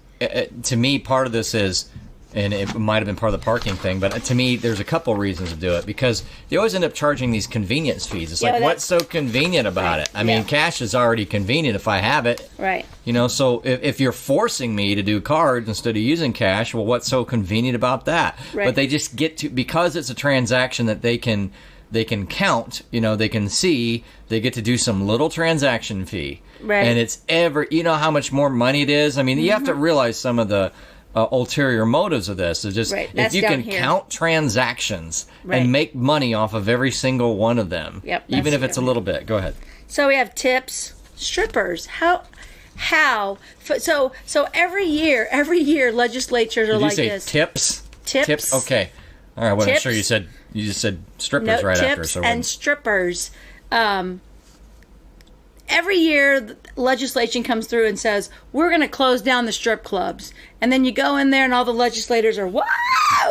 [SPEAKER 3] to me, part of this is, and it might have been part of the parking thing, but to me, there's a couple reasons to do it, because they always end up charging these convenience fees. It's like, what's so convenient about it? I mean, cash is already convenient if I have it.
[SPEAKER 2] Right.
[SPEAKER 3] So if you're forcing me to do cards instead of using cash, well, what's so convenient about that?
[SPEAKER 2] Right.
[SPEAKER 3] But they just get to, because it's a transaction that they can count, they can see, they get to do some little transaction fee.
[SPEAKER 2] Right.
[SPEAKER 3] And it's how much more money it is? I mean, you have to realize some of the ulterior motives of this. Is just, if you can count transactions and make money off of every single one of them, even if it's a little bit. Go ahead.
[SPEAKER 2] So we have tips, strippers. How? So every year, legislatures are like this.
[SPEAKER 3] Did you say tips?
[SPEAKER 2] Tips.
[SPEAKER 3] Okay. All right. Well, I'm sure you just said strippers right after.
[SPEAKER 2] Tips and strippers. Every year, legislation comes through and says, we're going to close down the strip clubs. And then you go in there and all the legislators are,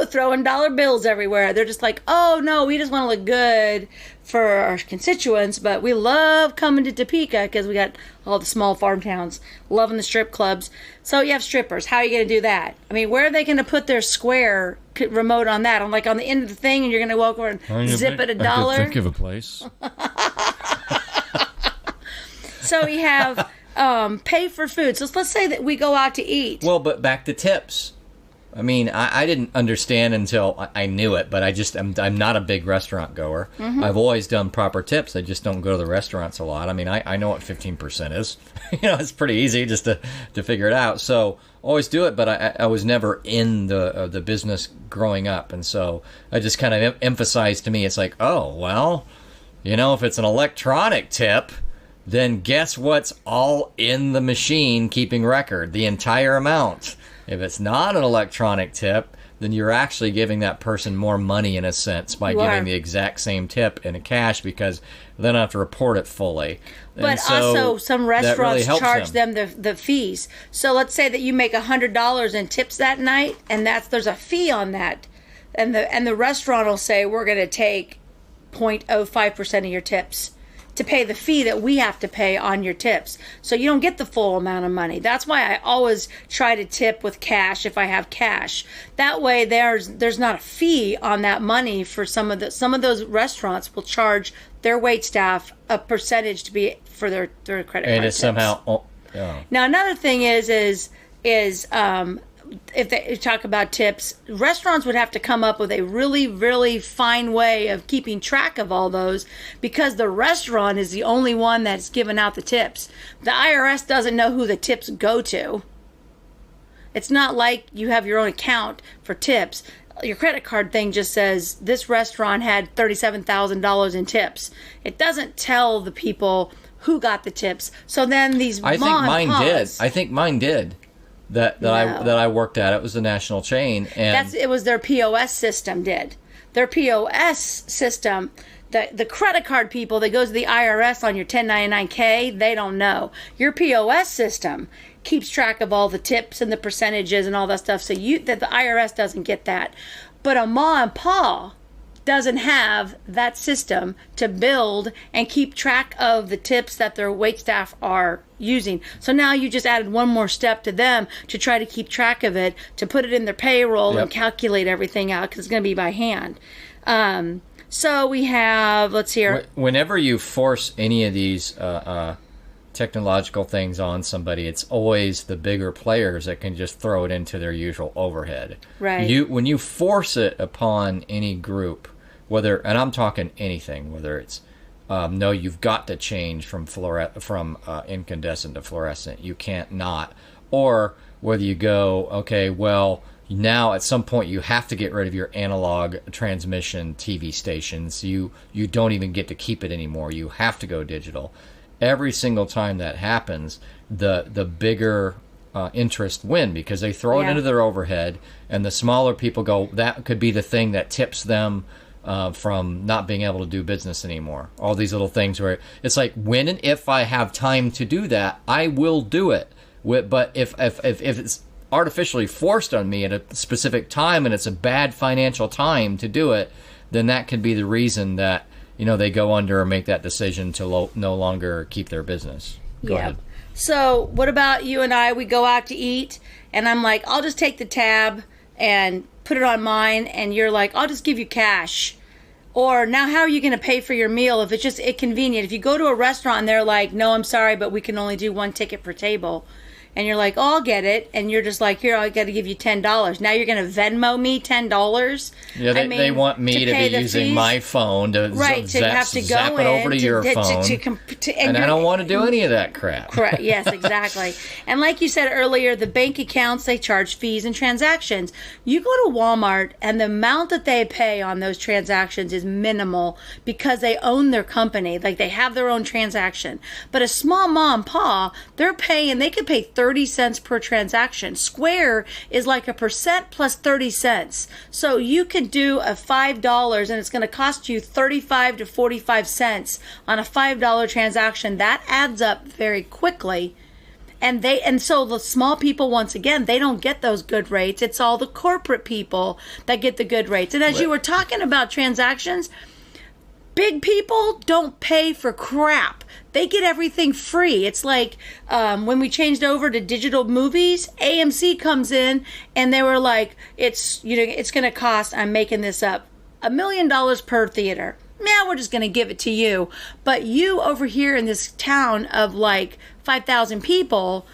[SPEAKER 2] throwing dollar bills everywhere. They're just like, oh, no, we just want to look good for our constituents, but we love coming to Topeka because we got all the small farm towns loving the strip clubs. So you have strippers. How are you going to do that? I mean, where are they going to put their square remote on that? On the end of the thing, and you're going to walk over and zip it $1?
[SPEAKER 4] I could think of a place.
[SPEAKER 2] So we have pay for food. So let's say that we go out to eat.
[SPEAKER 3] Well, but back to tips. I mean, I didn't understand until I knew it, but I'm not a big restaurant goer. Mm-hmm. I've always done proper tips. I just don't go to the restaurants a lot. I mean, I know what 15% is. It's pretty easy just to figure it out. So always do it, but I was never in the business growing up, and so I just kind of emphasized to me, it's like, oh, well, if it's an electronic tip, then guess what's all in the machine keeping record? The entire amount. If it's not an electronic tip, then you're actually giving that person more money in a sense by giving the exact same tip in a cash, because they don't have to report it fully.
[SPEAKER 2] But also, some restaurants charge them the fees. So let's say that you make $100 in tips that night, and there's a fee on that, and the restaurant will say, we're going to take 0.05% of your tips to pay the fee that we have to pay on your tips. So you don't get the full amount of money. That's why I always try to tip with cash if I have cash. That way there's not a fee on that money. For some of those restaurants will charge their wait staff a percentage to be for their credit card
[SPEAKER 3] and
[SPEAKER 2] tips.
[SPEAKER 3] It's somehow
[SPEAKER 2] Now another thing is if they talk about tips, restaurants would have to come up with a really, really fine way of keeping track of all those, because the restaurant is the only one that's giving out the tips. The IRS doesn't know who the tips go to. It's not like you have your own account for tips. Your credit card thing just says this restaurant had $37,000 in tips. It doesn't tell the people who got the tips. So then these
[SPEAKER 3] I think mine did. That I worked at. It was a national chain, and
[SPEAKER 2] it was their POS system did. Their POS system, the credit card people that goes to the IRS on your 1099K, they don't know. Your POS system keeps track of all the tips and the percentages and all that stuff, so that the IRS doesn't get that. But a ma and pa doesn't have that system to build and keep track of the tips that their waitstaff are using. So now you just added one more step to them to try to keep track of it, to put it in their payroll and calculate everything out, because it's going to be by hand. So we have, let's see here.
[SPEAKER 3] Whenever you force any of these technological things on somebody, it's always the bigger players that can just throw it into their usual overhead.
[SPEAKER 2] Right.
[SPEAKER 3] When you force it upon any group, and I'm talking anything, whether it's no, you've got to change from incandescent to fluorescent. You can't not. Or whether you go, okay, well, now at some point you have to get rid of your analog transmission TV stations. You don't even get to keep it anymore. You have to go digital. Every single time that happens, the bigger interest win, because they throw it into their overhead, and the smaller people go, that could be the thing that tips them from not being able to do business anymore. All these little things where it's like, when and if I have time to do that, I will do it. But if it's artificially forced on me at a specific time and it's a bad financial time to do it, then that could be the reason that they go under or make that decision to no longer keep their business. Go ahead.
[SPEAKER 2] So what about you and I? We go out to eat, and I'm like, I'll just take the tab and put it on mine, and you're like, I'll just give you cash. Or now, how are you going to pay for your meal if it's just inconvenient? If you go to a restaurant and they're like, no, I'm sorry, but we can only do one ticket per table. And you're like, oh, I'll get it. And you're just like, here, I got to give you $10. Now you're going to Venmo me $10?
[SPEAKER 3] Yeah, they want me to be using my phone to zap it over to your phone. And I don't want to do any of that crap.
[SPEAKER 2] Correct. Yes, exactly. And like you said earlier, the bank accounts, they charge fees and transactions. You go to Walmart, and the amount that they pay on those transactions is minimal because they own their company. Like, they have their own transaction. But a small mom and pop, they could pay 30 cents per transaction. Square is like 1% plus 30 cents. So you could do a $5 and it's going to cost you 35 to 45 cents on a $5 transaction. That adds up very quickly. And so the small people, once again, they don't get those good rates. It's all the corporate people that get the good rates. And as you were talking about transactions, big people don't pay for crap. They get everything free. It's like when we changed over to digital movies, AMC comes in and they were like, it's going to cost, I'm making this up, $1 million per theater. Yeah, we're just going to give it to you. But you over here in this town of like 5,000 people,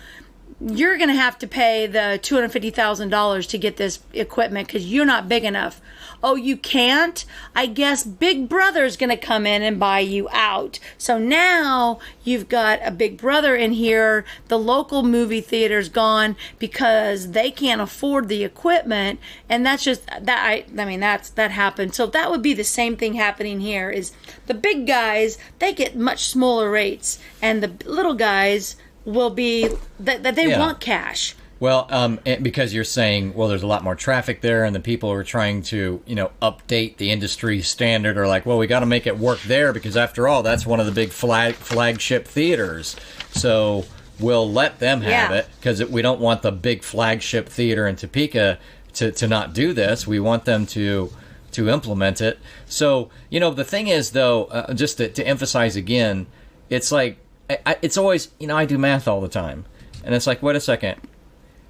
[SPEAKER 2] you're going to have to pay the $250,000 to get this equipment because you're not big enough. Oh, you can't? I guess Big Brother's going to come in and buy you out. So now you've got a Big Brother in here. The local movie theater's gone because they can't afford the equipment. And that's just that. That happened. So that would be the same thing happening here. Is the big guys, they get much smaller rates, and the little guys will be that they want cash.
[SPEAKER 3] Well, because you're saying, well, there's a lot more traffic there, and the people who are trying to, update the industry standard are like, well, we got to make it work there because, after all, that's one of the big flagship theaters. So we'll let them have it because we don't want the big flagship theater in Topeka to not do this. We want them to implement it. So, the thing is, though, just to emphasize again, it's like, it's always, I do math all the time. And it's like, wait a second.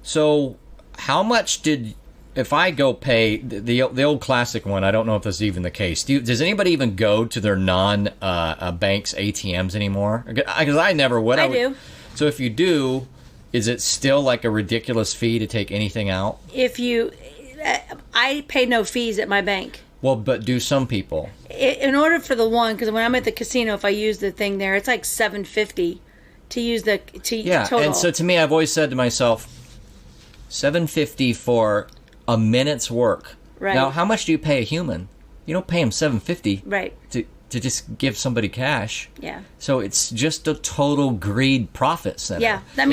[SPEAKER 3] So how much if I go pay the old classic one, I don't know if this is even the case. Does anybody even go to their non-banks ATMs anymore? Because I never would.
[SPEAKER 2] I do.
[SPEAKER 3] So if you do, is it still like a ridiculous fee to take anything out?
[SPEAKER 2] I pay no fees at my bank.
[SPEAKER 3] Well, but do some people?
[SPEAKER 2] In order for the one, because when I'm at the casino, if I use the thing there, it's like $7.50 to use total.
[SPEAKER 3] And so to me, I've always said to myself, $7.50 for a minute's work.
[SPEAKER 2] Right.
[SPEAKER 3] Now, how much do you pay a human? You don't pay him $7.50
[SPEAKER 2] right.
[SPEAKER 3] to just give somebody cash.
[SPEAKER 2] Yeah. So
[SPEAKER 3] it's just a total greed profit center.
[SPEAKER 2] Yeah.
[SPEAKER 3] It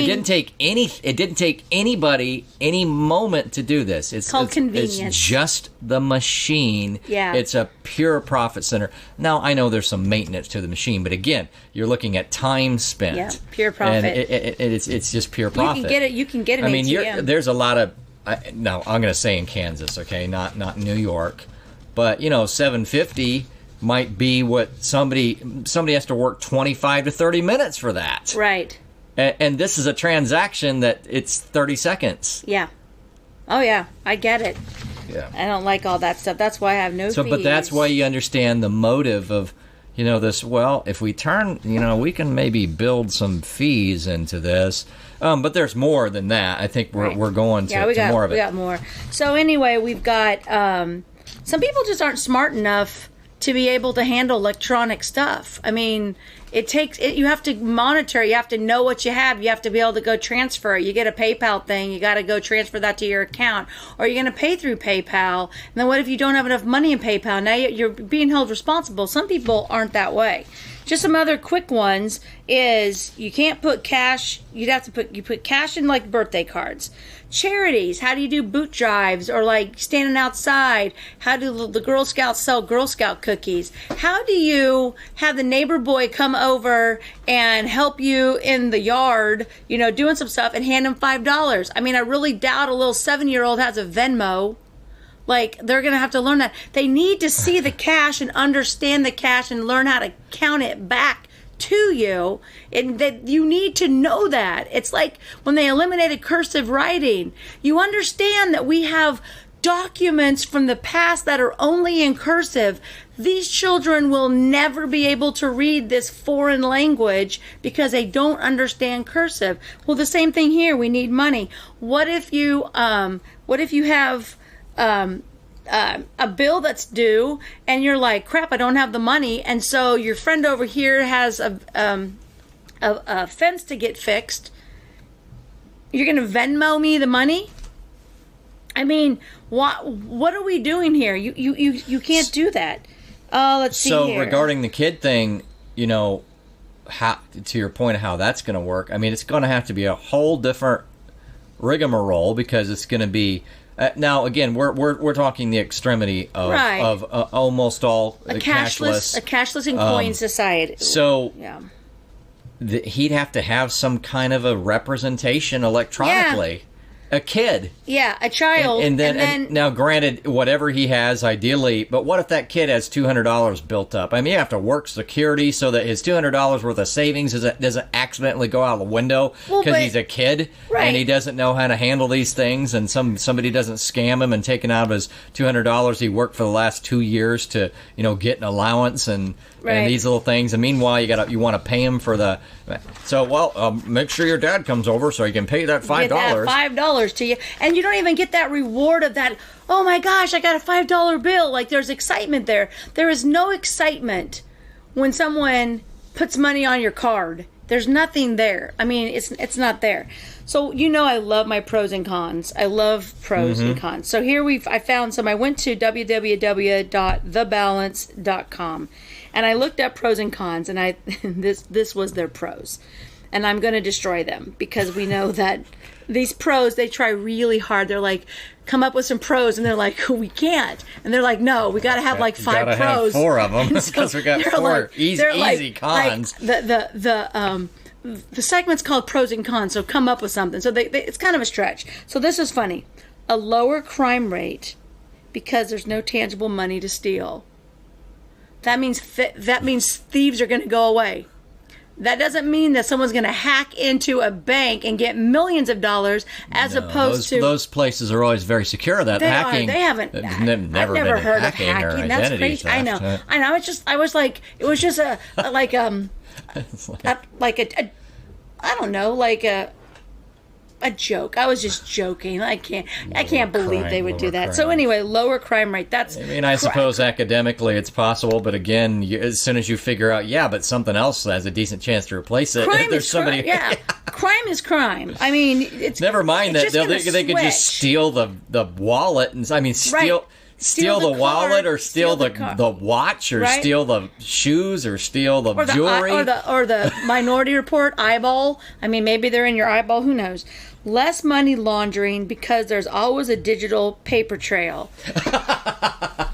[SPEAKER 3] didn't take anybody any moment to do this. It's
[SPEAKER 2] called convenience.
[SPEAKER 3] It's just the machine.
[SPEAKER 2] Yeah.
[SPEAKER 3] It's a pure profit center. Now, I know there's some maintenance to the machine, but again, you're looking at time spent.
[SPEAKER 2] Yeah. Pure profit.
[SPEAKER 3] And it's just pure profit.
[SPEAKER 2] You can get an ATM.
[SPEAKER 3] There's a lot of now I'm going to say in Kansas, okay, not New York, but $7.50 might be what somebody has to work 25 to 30 minutes for that.
[SPEAKER 2] Right.
[SPEAKER 3] And this is a transaction that it's 30 seconds.
[SPEAKER 2] Yeah. Oh, yeah. I get it.
[SPEAKER 3] Yeah.
[SPEAKER 2] I don't like all that stuff. That's why I have no fees.
[SPEAKER 3] But that's why you understand the motive of, this, well, if we turn, we can maybe build some fees into this. But there's more than that. I think we're going to more of it.
[SPEAKER 2] We got more. So anyway, we've got some people just aren't smart enough to be able to handle electronic stuff. I mean, you have to monitor, you have to know what you have, you have to be able to go transfer. You get a PayPal thing, you got to go transfer that to your account, or you're going to pay through PayPal. And then what if you don't have enough money in PayPal? Now you're being held responsible. Some people aren't that way. Just some other quick ones is you can't put cash. You put cash in like birthday cards. Charities. How do you do boot drives or like standing outside? How do the Girl Scouts sell Girl Scout cookies? How do you have the neighbor boy come over and help you in the yard, doing some stuff and hand him $5? I mean, I really doubt a little 7-year-old has a Venmo. Like, they're going to have to learn that. They need to see the cash and understand the cash and learn how to count it back to you. And that you need to know that. It's like when they eliminated cursive writing. You understand that we have documents from the past that are only in cursive. These children will never be able to read this foreign language because they don't understand cursive. Well, the same thing here. We need money. What if you have a bill that's due and you're like, crap, I don't have the money, and so your friend over here has a fence to get fixed? You're gonna Venmo me the money? I mean, what are we doing here? You can't do that. Let's see here.
[SPEAKER 3] So regarding the kid thing, how, to your point of how that's going to work, I mean, it's going to have to be a whole different rigmarole because it's going to be. Now, again, we're talking the extremity of almost all
[SPEAKER 2] a cashless and coin society.
[SPEAKER 3] So
[SPEAKER 2] yeah.
[SPEAKER 3] He'd have to have some kind of a representation electronically. Yeah. A kid.
[SPEAKER 2] Yeah, a child.
[SPEAKER 3] And then now, granted, whatever he has, ideally, but what if that kid has $200 built up? I mean, you have to work security so that his $200 worth of savings doesn't accidentally go out the window because he's a kid and he doesn't know how to handle these things, and somebody doesn't scam him and taking out of his $200 he worked for the last 2 years to get an allowance and these little things. And meanwhile, you want to pay him for the. So make sure your dad comes over so he can pay that $5.
[SPEAKER 2] Get that $5 to you, and you don't even get that reward of that. Oh my gosh, I got a $5 bill. Like, there's excitement there. There is no excitement when someone puts money on your card. There's nothing there. I mean, it's not there. So I love my pros and cons. I love pros and cons. So here I found some. I went to www.thebalance.com and I looked up pros and cons, and this was their pros. And I'm going to destroy them because we know that these pros, they try really hard. They're like, come up with some pros, and they're like, we can't. And they're like, no, we got to have like 5 pros.
[SPEAKER 3] Have 4 of them because we got 4 easy cons.
[SPEAKER 2] The segment's called pros and cons, so come up with something. So it's kind of a stretch. So this is funny. A lower crime rate because there's no tangible money to steal. That means thieves are going to go away. That doesn't mean that someone's going to hack into a bank and get millions of dollars, as opposed to
[SPEAKER 3] those places are always very secure. That hacking,
[SPEAKER 2] they haven't.
[SPEAKER 3] I've never heard of hacking.
[SPEAKER 2] That's crazy. I know. I was like, it was just I don't know, like a joke. I was just joking. I can't believe they would do that. So anyway, lower crime rate. That's.
[SPEAKER 3] I mean, I suppose academically it's possible, but again, as soon as you figure out, but something else has a decent chance to replace it.
[SPEAKER 2] Crime
[SPEAKER 3] There's somebody.
[SPEAKER 2] Yeah, crime is crime. I mean, it's.
[SPEAKER 3] Never mind that they could just steal the wallet and steal the wallet, or steal the watch, or steal the shoes, or steal the jewelry,
[SPEAKER 2] or the Minority Report eyeball. I mean, maybe they're in your eyeball. Who knows? Less money laundering because there's always a digital paper trail. I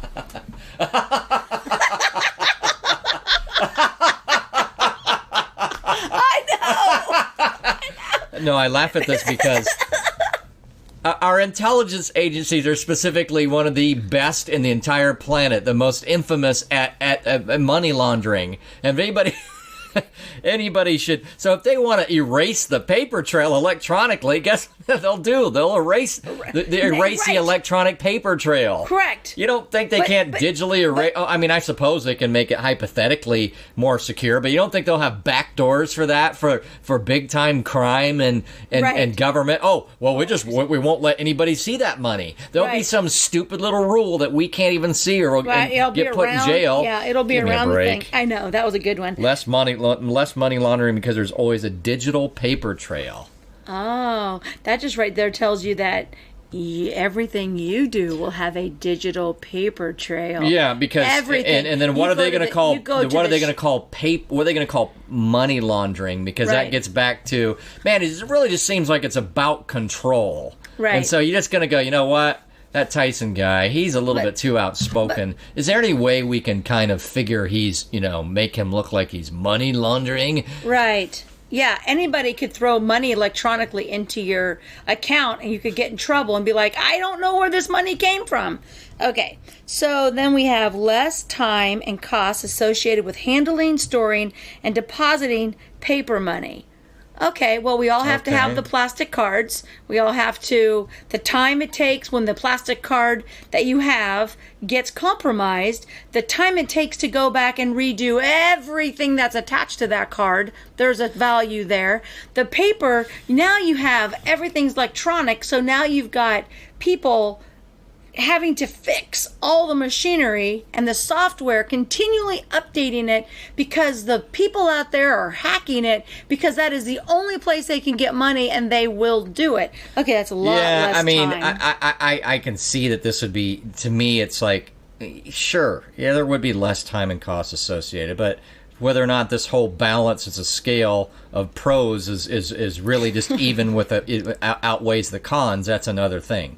[SPEAKER 2] know.
[SPEAKER 3] No, I laugh at this because our intelligence agencies are specifically one of the best in the entire planet, the most infamous at money laundering. And if anybody anybody should. So if they want to erase the paper trail electronically, guess what they'll do? They'll erase the electronic paper trail.
[SPEAKER 2] Correct.
[SPEAKER 3] You don't think they can't digitally erase? I mean, I suppose they can make it hypothetically more secure, but you don't think they'll have backdoors for that for big time crime and government? Oh, well, we won't let anybody see that money. There'll be some stupid little rule that we can't even see, or get put in jail.
[SPEAKER 2] Yeah, it'll be around the thing. I know, that was a good one.
[SPEAKER 3] Less money laundering because there's always a digital paper trail.
[SPEAKER 2] Oh, that just right there tells you that everything you do will have a digital paper trail.
[SPEAKER 3] Yeah, because everything. And then what are they going to call? What are they going to call money laundering? Because that gets back to, man, it really just seems like it's about control.
[SPEAKER 2] Right.
[SPEAKER 3] And so you're just going to go, you know what? That Tyson guy, he's a little bit too outspoken. Is there any way we can kind of figure make him look like he's money laundering?
[SPEAKER 2] Right. Yeah, anybody could throw money electronically into your account and you could get in trouble and be like, I don't know where this money came from. Okay, so then we have less time and costs associated with handling, storing, and depositing paper money. Okay, well, we all have to have the plastic cards. We all have to, the time it takes when the plastic card that you have gets compromised, the time it takes to go back and redo everything that's attached to that card, there's a value there. The paper, now you have, everything's electronic, so now you've got people having to fix all the machinery and the software, continually updating it because the people out there are hacking it because that is the only place they can get money and they will do it. Okay, that's a lot less time.
[SPEAKER 3] I can see that this would be, to me, it's like, sure, yeah, there would be less time and cost associated, but whether or not this whole balance is a scale of pros is really just even with it outweighs the cons, that's another thing.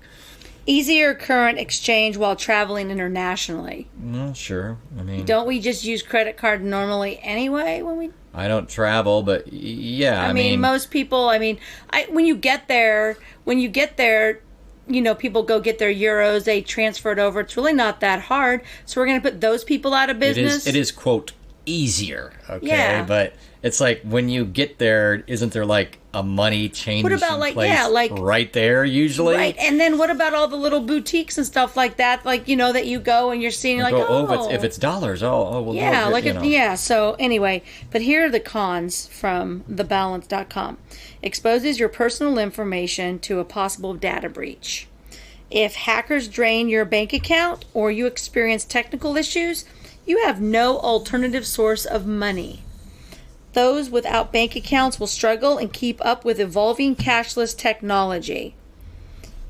[SPEAKER 2] Easier current exchange while traveling internationally.
[SPEAKER 3] Sure. I mean,
[SPEAKER 2] don't we just use credit card normally anyway when we?
[SPEAKER 3] I don't travel, but yeah.
[SPEAKER 2] I mean, most people. I mean, when you get there, people go get their euros, they transfer it over. It's really not that hard. So we're going to put those people out of business.
[SPEAKER 3] It is quote easier. Okay, but it's like when you get there, isn't there like a money changing place right there usually?
[SPEAKER 2] Right, and then what about all the little boutiques and stuff like that? Like that you go and you're seeing
[SPEAKER 3] if it's dollars, well,
[SPEAKER 2] yeah, So anyway, but here are the cons from thebalance.com. Exposes your personal information to a possible data breach. If hackers drain your bank account or you experience technical issues, you have no alternative source of money. Those without bank accounts will struggle and keep up with evolving cashless technology.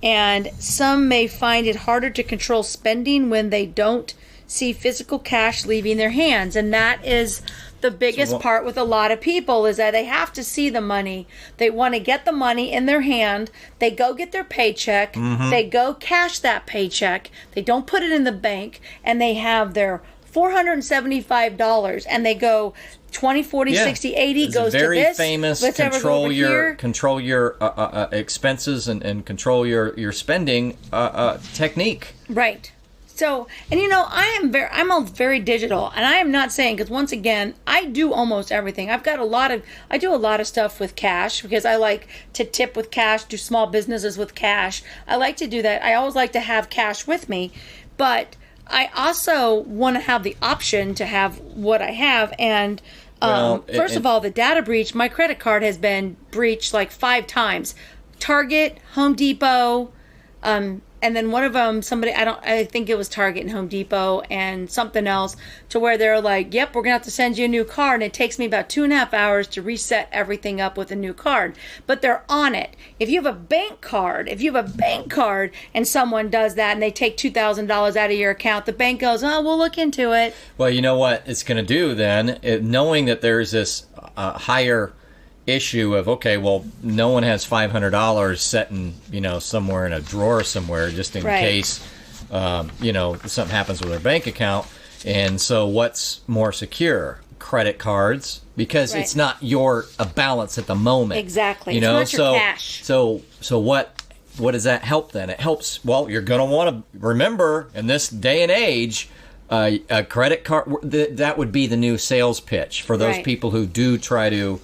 [SPEAKER 2] And some may find it harder to control spending when they don't see physical cash leaving their hands. And that is the biggest part with a lot of people, is that they have to see the money. They want to get the money in their hand. They go get their paycheck. Mm-hmm. They go cash that paycheck. They don't put it in the bank. And they have their $475 and they go 20, 40, 60, 80
[SPEAKER 3] it's
[SPEAKER 2] goes to this.
[SPEAKER 3] Very famous control your expenses and control your spending technique.
[SPEAKER 2] Right. So, and I'm very digital, and I am not saying, because once again, I do almost everything. I do a lot of stuff with cash because I like to tip with cash, do small businesses with cash. I like to do that. I always like to have cash with me, but I also want to have the option to have what I have. And first of all, the data breach, my credit card has been breached like 5 times. Target, Home Depot, and then one of them, I think it was Target and Home Depot and something else, to where they're like, yep, we're going to have to send you a new card. And it takes me about 2.5 hours to reset everything up with a new card. But they're on it. If you have a bank card and someone does that and they take $2,000 out of your account, the bank goes, oh, we'll look into it.
[SPEAKER 3] Well, you know what it's going to do then? Knowing that there's this higher issue of, okay, well, no one has $500 sitting, somewhere in a drawer somewhere just in case, something happens with their bank account. And so what's more secure? Credit cards, because it's not a balance at the moment.
[SPEAKER 2] Exactly. It's not your cash.
[SPEAKER 3] So what does that help then? It helps, well, you're going to want to remember in this day and age, A credit card, that would be the new sales pitch for those
[SPEAKER 2] Right.
[SPEAKER 3] people who do try to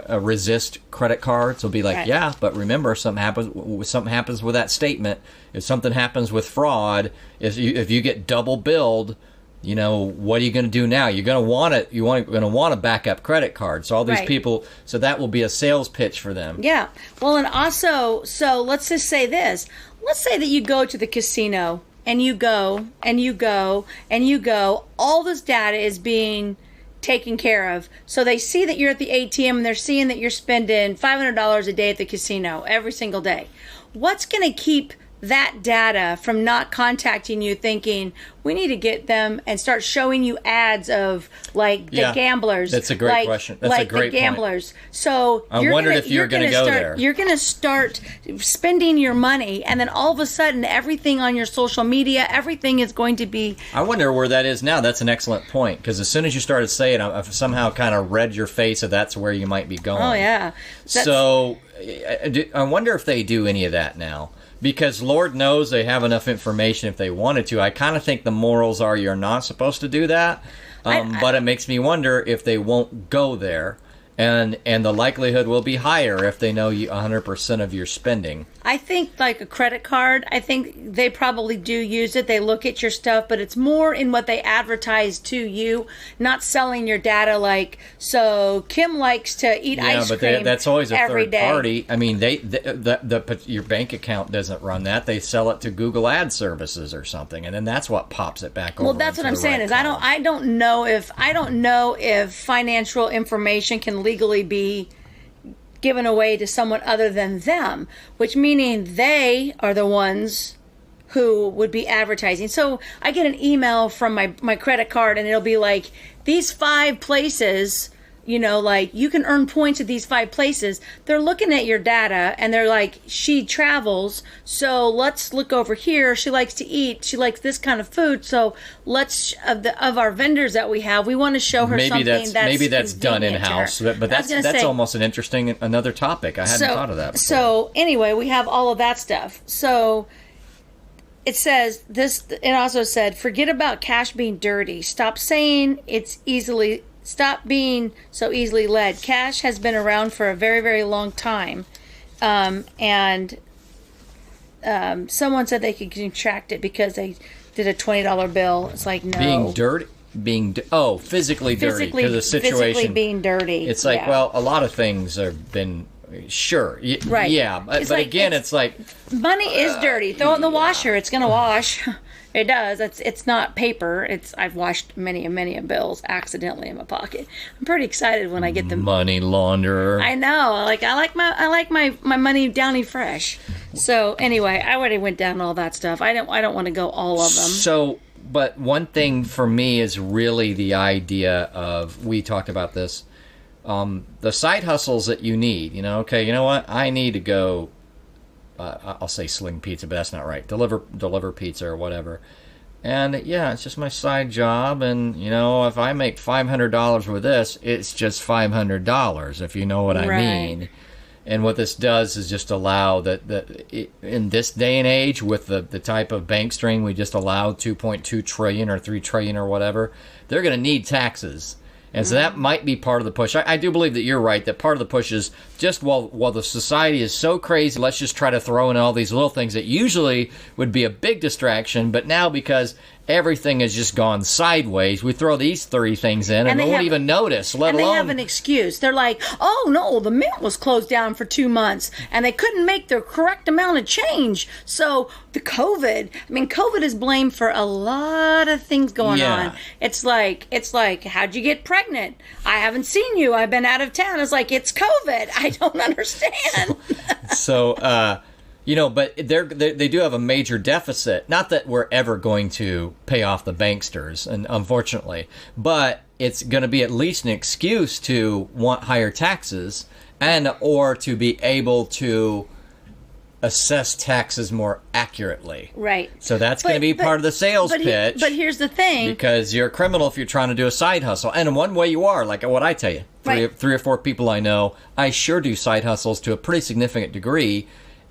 [SPEAKER 3] resist credit cards. Will be like,
[SPEAKER 2] Right.
[SPEAKER 3] yeah, but remember, something happens with that statement. If something happens with fraud, if you get double billed, what are you going to do now? You're going to want it. Going to want a backup credit card. So all these
[SPEAKER 2] Right.
[SPEAKER 3] people, so that will be a sales pitch for them.
[SPEAKER 2] Yeah. Well, and also, so let's just say this. Let's say that you go to the casino and you go and you go and you go. All this data is being taken care of. So they see that you're at the ATM and they're seeing that you're spending $500 a day at the casino every single day. What's going to keep that data from not contacting you, thinking we need to get them and start showing you ads of like the gamblers?
[SPEAKER 3] That's a great question. That's a great
[SPEAKER 2] the gamblers.
[SPEAKER 3] point.
[SPEAKER 2] So
[SPEAKER 3] I wondered if you're going to go there.
[SPEAKER 2] You're going to start spending your money, and then all of a sudden, everything on your social media, everything is going to be.
[SPEAKER 3] I wonder where that is now. That's an excellent point, because as soon as you started saying it, I've somehow kind of read your face that that's where you might be going.
[SPEAKER 2] Oh yeah.
[SPEAKER 3] So I wonder if they do any of that now. Because Lord knows they have enough information if they wanted to. I kind of think the morals are you're not supposed to do that. But it makes me wonder if they won't go there. And the likelihood will be higher if they know you 100% of your spending.
[SPEAKER 2] I think like a credit card, I think they probably do use it. They look at your stuff, but it's more in what they advertise to you, not selling your data like, so Kim likes to eat ice cream. Yeah, but
[SPEAKER 3] that's always a third
[SPEAKER 2] day.
[SPEAKER 3] party. I mean, your bank account doesn't run that. They sell it to Google Ad Services or something, and then that's what pops it back over.
[SPEAKER 2] Well, that's what I'm saying is I don't know if financial information can legally be given away to someone other than them, which meaning they are the ones who would be advertising. So I get an email from my credit card and it'll be like, these 5 places, like you can earn points at these 5 places. They're looking at your data and they're like, she travels, so let's look over here. She likes to eat. She likes this kind of food. So let's of our vendors that we have, we want to show her something that's
[SPEAKER 3] done in house. But that's almost an interesting another topic. I hadn't thought of that before.
[SPEAKER 2] So anyway, we have all of that stuff. So it says this. It also said, forget about cash being dirty. Stop being so easily led. Cash has been around for a very, very long time. And someone said they could contract it because they did a $20 bill. It's like, no.
[SPEAKER 3] Being dirty? Physically dirty. Because the situation.
[SPEAKER 2] Physically being dirty.
[SPEAKER 3] It's like, well, a lot of things have been, sure.
[SPEAKER 2] Right.
[SPEAKER 3] Yeah. But again, it's like.
[SPEAKER 2] Money is dirty. Throw it in the washer. It's going to wash. It does. It's not paper. I've washed many bills accidentally in my pocket. I'm pretty excited when I get them.
[SPEAKER 3] Money launderer.
[SPEAKER 2] I know. I like my money downy fresh. So anyway, I already went down all that stuff. I don't want to go all of them.
[SPEAKER 3] So, but one thing for me is really the idea of, we talked about this, the side hustles that you need. Okay, you know what? I need to go. I'll say sling pizza, but that's not right. Deliver pizza or whatever. And yeah, it's just my side job. And if I make $500 with this, it's just $500, if you know what I mean. And what this does is just allow that in this day and age, with the type of bank strain we just allowed, 2.2 trillion or 3 trillion or whatever, they're going to need taxes. And so that might be part of the push. I do believe that you're right, that part of the push is just while the society is so crazy, let's just try to throw in all these little things that usually would be a big distraction. But now, because everything has just gone sideways, we throw these 3 things in and they won't even notice, let alone...
[SPEAKER 2] And they have an excuse. They're like, oh no, the mint was closed down for 2 months and they couldn't make the correct amount of change. So the COVID is blamed for a lot of things going on. It's like, how'd you get pregnant? I haven't seen you. I've been out of town. It's like, it's COVID. I don't understand.
[SPEAKER 3] But they do have a major deficit. Not that we're ever going to pay off the banksters, and unfortunately, but it's going to be at least an excuse to want higher taxes or to be able to assess taxes more accurately.
[SPEAKER 2] Right.
[SPEAKER 3] So that's going to be part of the sales pitch.
[SPEAKER 2] But here's the thing.
[SPEAKER 3] Because you're a criminal if you're trying to do a side hustle. And in one way you are, like what I tell you. Three or four people I know, I sure do side hustles to a pretty significant degree.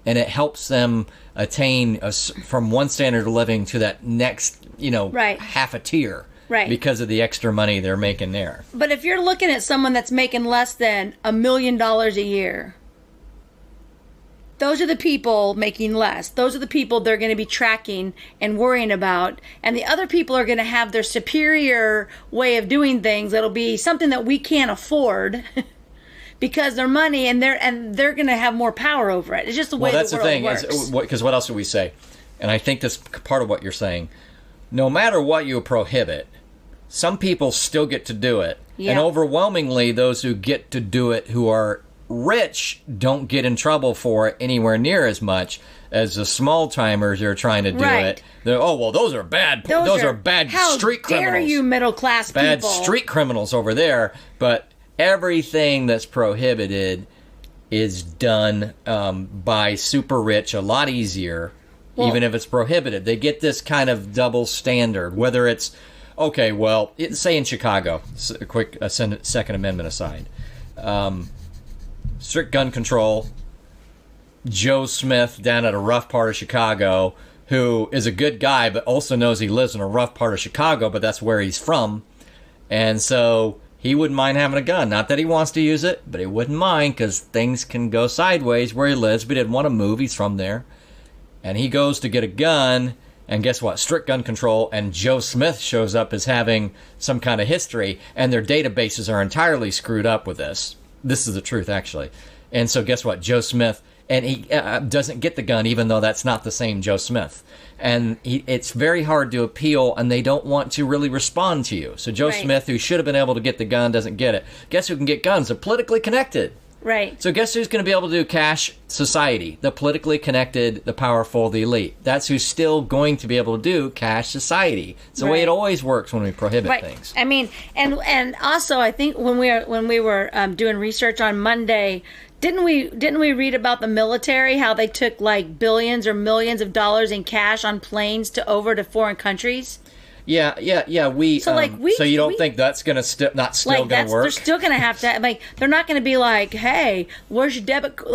[SPEAKER 3] and it helps them attain from one standard of living to that next, half a tier.
[SPEAKER 2] Right.
[SPEAKER 3] Because of the extra money they're making there.
[SPEAKER 2] But if you're looking at someone that's making less than $1 million a year, those are the people making less. Those are the people they're going to be tracking and worrying about. And the other people are going to have their superior way of doing things. That'll be something that we can't afford because they're money, and they're going to have more power over it. It's just the way the world works. Well, that's the thing.
[SPEAKER 3] Because what else do we say? And I think that's part of what you're saying. No matter what you prohibit, some people still get to do it. Yeah. And overwhelmingly, those who get to do it who are rich don't get in trouble for it anywhere near as much as the small timers who are trying to do it. Those are bad. Those are bad street criminals.
[SPEAKER 2] How dare you, middle class people?
[SPEAKER 3] Bad street criminals over there. But everything that's prohibited is done by super rich a lot easier, even if it's prohibited. They get this kind of double standard, whether it's say in Chicago, a quick Second Amendment aside, strict gun control, Joe Smith down at a rough part of Chicago, who is a good guy but also knows he lives in a rough part of Chicago, but that's where he's from. And so he wouldn't mind having a gun. Not that he wants to use it, but he wouldn't mind because things can go sideways where he lives, but he didn't want to move. He's from there. And he goes to get a gun, and guess what? Strict gun control, and Joe Smith shows up as having some kind of history, and their databases are entirely screwed up with this. This is the truth, actually. And so guess what? Joe Smith, and he doesn't get the gun, even though that's not the same Joe Smith. And it's very hard to appeal, and they don't want to really respond to you. So Joe Smith, who should have been able to get the gun, doesn't get it. Guess who can get guns? They're politically connected.
[SPEAKER 2] Right.
[SPEAKER 3] So guess who's going to be able to do cash society? The politically connected, the powerful, the elite. That's who's still going to be able to do cash society. It's the way it always works when we prohibit things.
[SPEAKER 2] I mean, and also I think when we were doing research on Monday, didn't we read about the military, how they took like billions or millions of dollars in cash on planes over to foreign countries?
[SPEAKER 3] Yeah. So you don't think that's going to not still going to work?
[SPEAKER 2] They're still going to have to they're not going to be like, hey, where's your debit? Can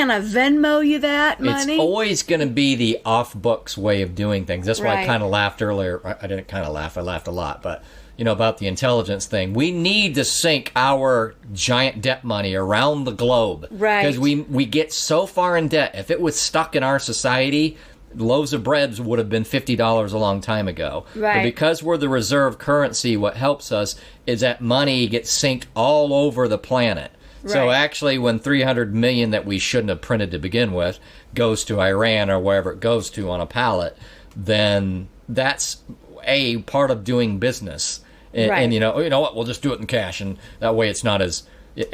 [SPEAKER 2] I Venmo you that money?
[SPEAKER 3] It's always going to be the off books way of doing things. That's why I kind of laughed earlier. I didn't kind of laugh. I laughed a lot, but about the intelligence thing. We need to sink our giant debt money around the globe,
[SPEAKER 2] right?
[SPEAKER 3] Because we get so far in debt. If it was stuck in our society, loaves of bread would have been $50 a long time ago.
[SPEAKER 2] Right.
[SPEAKER 3] But because we're the reserve currency, what helps us is that money gets synced all over the planet. Right. So actually, when 300 million that we shouldn't have printed to begin with goes to Iran or wherever it goes to on a pallet, then that's a part of doing business. And you know what? We'll just do it in cash, and that way it's not as.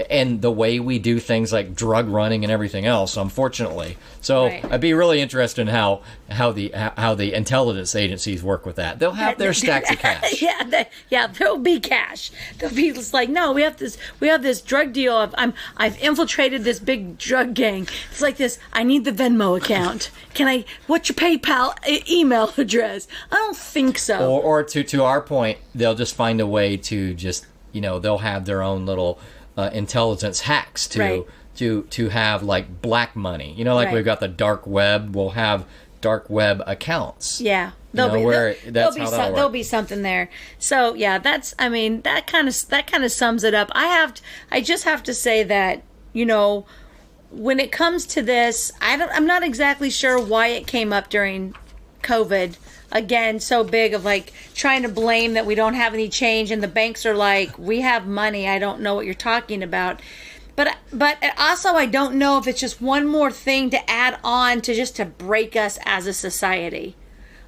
[SPEAKER 3] And the way we do things like drug running and everything else, unfortunately. So I'd be really interested in how the intelligence agencies work with that. They'll have their stacks of cash.
[SPEAKER 2] There'll be cash. They'll be just like, no, we have this drug deal. I've infiltrated this big drug gang. It's like this. I need the Venmo account. What's your PayPal email address? I don't think so.
[SPEAKER 3] Or to our point, they'll just find a way to just they'll have their own little. Intelligence hacks to have like black money. We've got the dark web. We'll have dark web accounts.
[SPEAKER 2] Yeah, there'll be something there. So yeah, that kind of sums it up. I just have to say that when it comes to this, I'm not exactly sure why it came up during COVID. Again, so big of like trying to blame that we don't have any change, and the banks are like, we have money. I don't know what you're talking about. But also I don't know if it's just one more thing to add on to break us as a society.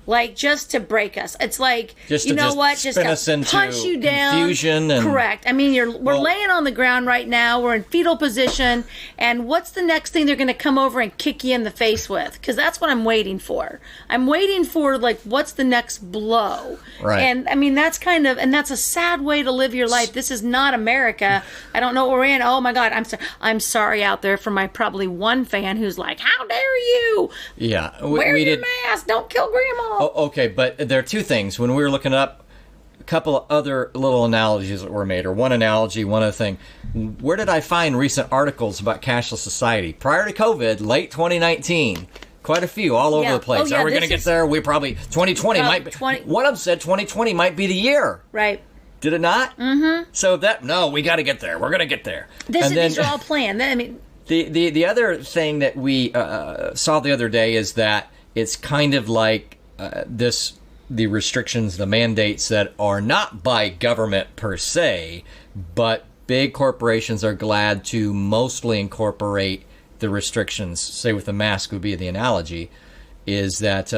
[SPEAKER 2] Like, just to break us. It's like, just
[SPEAKER 3] spin us into
[SPEAKER 2] punch you down.
[SPEAKER 3] Confusion.
[SPEAKER 2] Correct. I mean, we're laying on the ground right now. We're in fetal position. And what's the next thing they're going to come over and kick you in the face with? Because that's what I'm waiting for. I'm waiting for, what's the next blow?
[SPEAKER 3] Right.
[SPEAKER 2] And, I mean, that's that's a sad way to live your life. This is not America. I don't know what we're in. Oh, my God. I'm sorry out there for my probably one fan who's like, how dare you?
[SPEAKER 3] Yeah.
[SPEAKER 2] Wear your mask. Don't kill grandma.
[SPEAKER 3] Oh, okay, but there are two things. When we were looking it up, couple of other little analogies that were made, or one analogy, one other thing. Where did I find recent articles about cashless society? Prior to COVID, late 2019, quite a few all over the place. Are we going to get there? We probably 2020 might be. One of them said 2020 might be the year.
[SPEAKER 2] Right.
[SPEAKER 3] Did it not? Mm-hmm. So we got to get there. We're going to get there.
[SPEAKER 2] These are all planned. I mean,
[SPEAKER 3] the other thing that we saw the other day is that it's kind of like the restrictions, the mandates that are not by government per se, but big corporations are glad to mostly incorporate the restrictions. Say with the mask would be the analogy, is that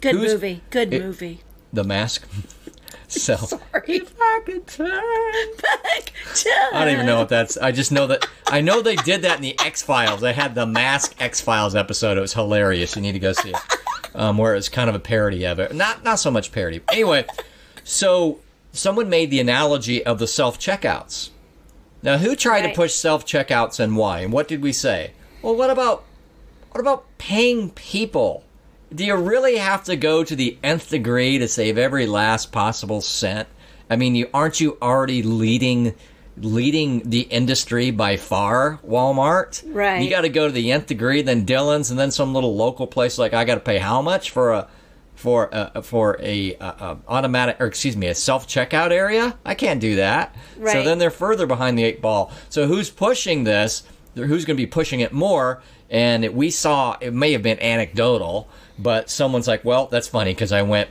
[SPEAKER 2] good movie.
[SPEAKER 3] The Mask. So
[SPEAKER 2] sorry. If I could turn back time.
[SPEAKER 3] I don't even know if that's. I just know that I know they did that in the X-Files. They had the Mask X-Files episode. It was hilarious. You need to go see it. Where it's kind of a parody of it. Not so much parody. Anyway, so someone made the analogy of the self-checkouts. Now, who tried to push self-checkouts and why? And what did we say? Well, what about paying people? Do you really have to go to the nth degree to save every last possible cent? I mean, aren't you already leading the industry by far, Walmart?
[SPEAKER 2] Right.
[SPEAKER 3] You got to go to the nth degree, then Dillon's, and then some little local place like I got to pay how much for a automatic, or excuse me, a self-checkout area? I can't do that.
[SPEAKER 2] Right.
[SPEAKER 3] So then they're further behind the 8 ball. So who's pushing this? Who's going to be pushing it more? And we saw, it may have been anecdotal, but someone's like, well, that's funny because I went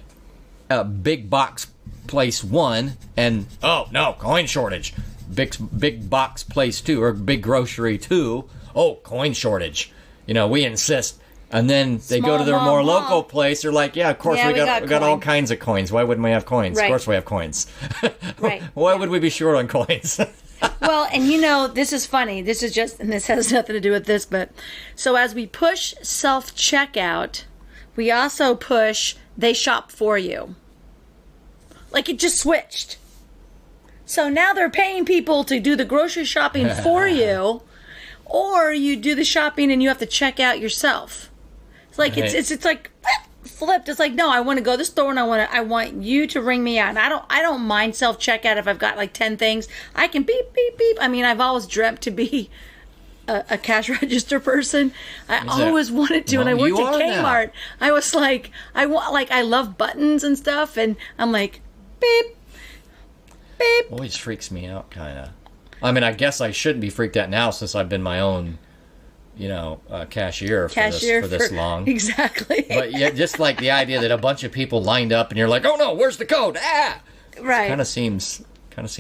[SPEAKER 3] big box place 1 and, oh, no, coin shortage. Big box place 2 or big grocery 2. Oh, coin shortage. We insist. And then they go to their more local place. They're like, yeah, of course, we got all kinds of coins. Why wouldn't we have coins?
[SPEAKER 2] Right.
[SPEAKER 3] Of course we have coins.
[SPEAKER 2] Right.
[SPEAKER 3] Why would we be short on coins?
[SPEAKER 2] Well, and this is funny. This has nothing to do with this, but so as we push self-checkout, we also push they shop for you. Like it just switched. So now they're paying people to do the grocery shopping for you, or you do the shopping and you have to check out yourself. It's like it's like flipped. It's like, no, I want to go to the store and I want you to ring me out. And I don't mind self checkout if I've got like 10 things. I can beep beep beep. I mean, I've always dreamt to be a cash register person. I always wanted to. When I worked at Kmart, I was like, I love buttons and stuff, and I'm like, beep beep.
[SPEAKER 3] Always freaks me out, kind of. I mean, I guess I shouldn't be freaked out now since I've been my own, cashier for this long.
[SPEAKER 2] Exactly.
[SPEAKER 3] But yeah, just like the idea that a bunch of people lined up and you're like, oh no, where's the code?
[SPEAKER 2] Right.
[SPEAKER 3] Kind of seems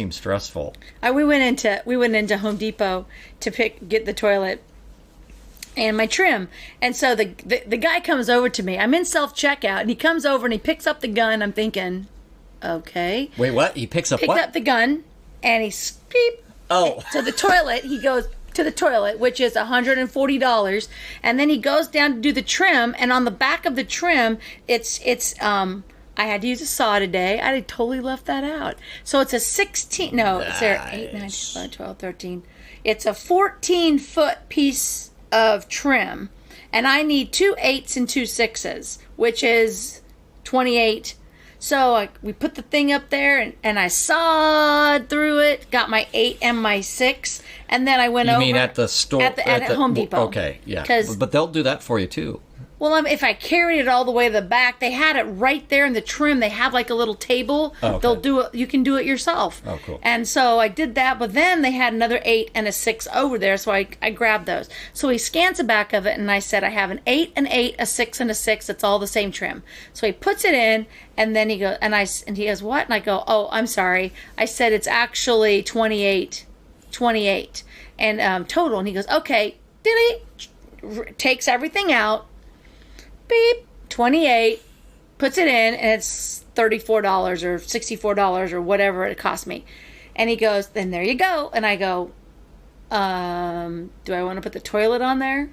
[SPEAKER 3] stressful.
[SPEAKER 2] We went into Home Depot to get the toilet and my trim, and so the guy comes over to me. I'm in self checkout, and he comes over and he picks up the gun. I'm thinking, okay.
[SPEAKER 3] Wait, what? He picked up
[SPEAKER 2] the gun, and he's beep.
[SPEAKER 3] Oh.
[SPEAKER 2] To the toilet. He goes to the toilet, which is $140, and then he goes down to do the trim, and on the back of the trim, it's I had to use a saw today. I had totally left that out. So it's a 16, no, it's there 8, 9, 10, 12, 13. It's a 14-foot piece of trim, and I need 2 8s and 2 6s, which is 28. So we put the thing up there, and I sawed through it, got my 8 and my 6, and then I went over.
[SPEAKER 3] You mean at the store?
[SPEAKER 2] At Home Depot.
[SPEAKER 3] Okay, yeah. But they'll do that for you, too.
[SPEAKER 2] Well, if I carried it all the way to the back, they had it right there in the trim. They have like a little table.
[SPEAKER 3] Oh, okay.
[SPEAKER 2] They'll do it. You can do it yourself.
[SPEAKER 3] Oh, cool.
[SPEAKER 2] And so I did that, but then they had another 8 and a 6 over there, so I grabbed those. So he scans the back of it, and I said, I have an 8, an 8, a 6, and a 6. It's all the same trim. So he puts it in, and then he goes, and he goes, what? And I go, oh, I'm sorry. I said it's actually 28, and total. And he goes, okay, takes everything out. Beep, 28, puts it in, and it's $34 or $64 or whatever it cost me. And he goes, then there you go. And I go, do I want to put the toilet on there?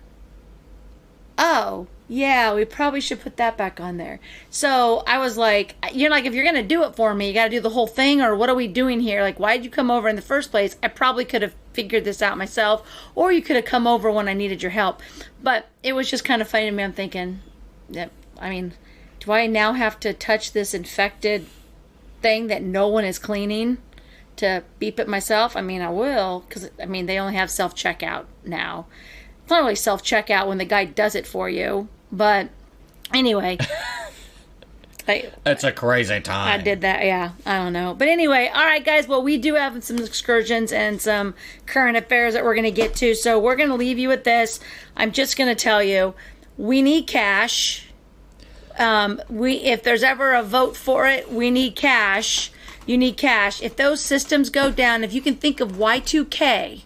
[SPEAKER 2] Oh, yeah, we probably should put that back on there. So I was like, if you're going to do it for me, you got to do the whole thing, or what are we doing here? Like, why did you come over in the first place? I probably could have figured this out myself, or you could have come over when I needed your help. But it was just kind of funny to me. I'm thinking, do I now have to touch this infected thing that no one is cleaning to beep it myself, I mean, I will, because, I mean, they only have self-checkout now. It's not really self-checkout when the guy does it for you, but anyway.
[SPEAKER 3] It's a crazy time.
[SPEAKER 2] I did that, yeah. I don't know. But anyway, all right, guys. Well, we do have some excursions and some current affairs that we're going to get to. So we're going to leave you with this. I'm just going to tell you, we need cash. If there's ever a vote for it, we need cash. You need cash. If those systems go down, if you can think of Y2K,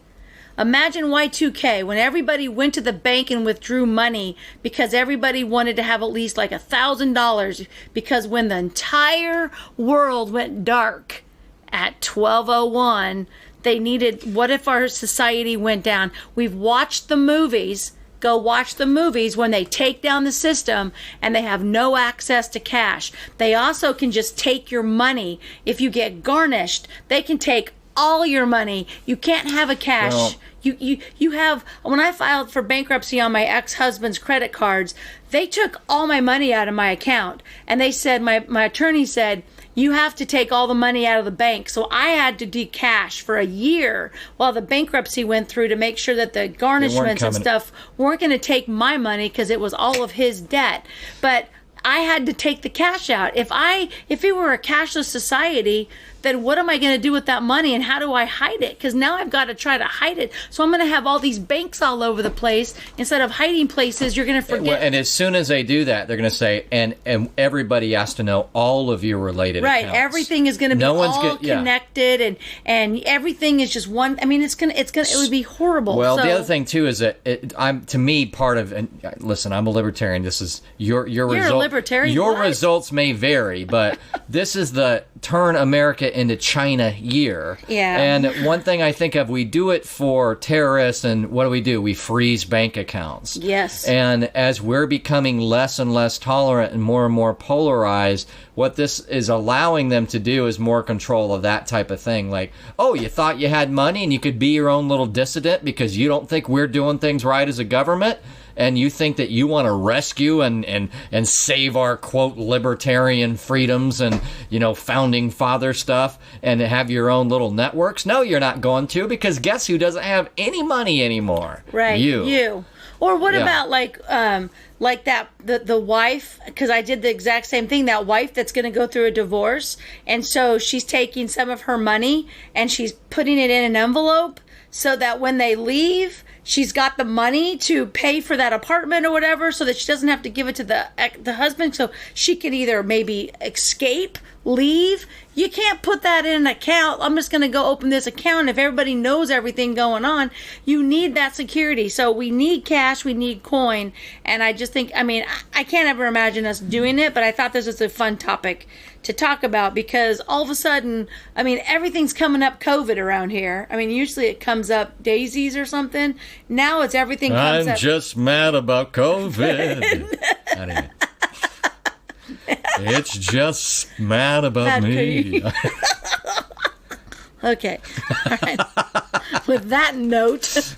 [SPEAKER 2] imagine Y2K when everybody went to the bank and withdrew money because everybody wanted to have at least like $1,000, because when the entire world went dark at 12:01, they needed, what if our society went down? We've watched the movies. Go watch the movies when they take down the system and they have no access to cash. They also can just take your money. If you get garnished, they can take all your money. You can't have a cash. Well, you have, when I filed for bankruptcy on my ex-husband's credit cards, they took all my money out of my account, and they said, my attorney said, you have to take all the money out of the bank. So I had to decash for a year while the bankruptcy went through to make sure that the garnishments and stuff weren't going to take my money, because it was all of his debt. But I had to take the cash out. If it were a cashless society, then what am I going to do with that money, and how do I hide it? Because now I've got to try to hide it. So I'm going to have all these banks all over the place. Instead of hiding places, you're going to forget.
[SPEAKER 3] And as soon as they do that, they're going to say, and everybody has to know all of your related accounts.
[SPEAKER 2] Right. Everything is going to be connected, and everything is just one. I mean, it would be horrible.
[SPEAKER 3] Well, the other thing too is that to me, part of, and listen, I'm a libertarian. This is your
[SPEAKER 2] You're
[SPEAKER 3] result.
[SPEAKER 2] A libertarian.
[SPEAKER 3] Your
[SPEAKER 2] what?
[SPEAKER 3] results may vary, but this is the turn America into China year.
[SPEAKER 2] Yeah.
[SPEAKER 3] And one thing I think of, we do it for terrorists, and what do? We freeze bank accounts.
[SPEAKER 2] Yes.
[SPEAKER 3] And as we're becoming less and less tolerant and more polarized, what this is allowing them to do is more control of that type of thing. Like, oh, you thought you had money and you could be your own little dissident because you don't think we're doing things right as a government? And you think that you want to rescue and save our, quote, libertarian freedoms and, founding father stuff and have your own little networks? No, you're not going to, because guess who doesn't have any money anymore?
[SPEAKER 2] Right. You. Or what about like that, the wife, because I did the exact same thing, that wife that's going to go through a divorce, and so she's taking some of her money and she's putting it in an envelope so that when they leave, she's got the money to pay for that apartment or whatever, so that she doesn't have to give it to the husband, so she can either maybe escape, leave. You can't put that in an account. I'm just going to go open this account. If everybody knows everything going on, you need that security. So we need cash, we need coin. And I just think, I can't ever imagine us doing it, but I thought this was a fun topic to talk about, because all of a sudden, everything's coming up COVID around here. Usually it comes up daisies or something. Now it's everything comes up.
[SPEAKER 3] I'm just mad about COVID. It's just mad about me.
[SPEAKER 2] Okay. All right. With that note,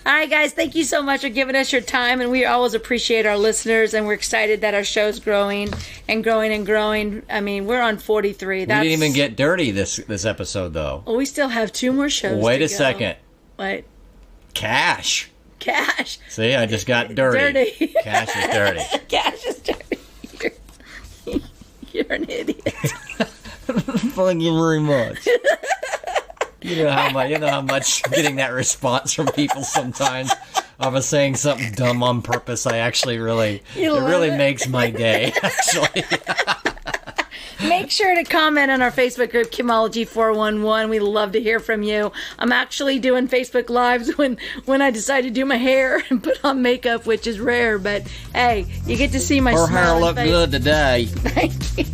[SPEAKER 2] all right, guys, thank you so much for giving us your time, and we always appreciate our listeners, and we're excited that our show's growing and growing and growing. We're on 43.
[SPEAKER 3] We didn't even get dirty this episode, though.
[SPEAKER 2] Well, we still have 2 more shows.
[SPEAKER 3] Wait a second.
[SPEAKER 2] What?
[SPEAKER 3] Cash.
[SPEAKER 2] See,
[SPEAKER 3] I just got dirty. Cash is dirty.
[SPEAKER 2] Cash is dirty. You're an idiot.
[SPEAKER 3] Thank you very much. You know how much getting that response from people sometimes. I was saying something dumb on purpose. I actually really makes my day. Actually.
[SPEAKER 2] Make sure to comment on our Facebook group, Kimology 411. We love to hear from you. I'm actually doing Facebook Lives when I decide to do my hair and put on makeup, which is rare. But hey, you get to see my
[SPEAKER 3] Her hair
[SPEAKER 2] smiling
[SPEAKER 3] looked
[SPEAKER 2] face.
[SPEAKER 3] good today.
[SPEAKER 2] Thank you.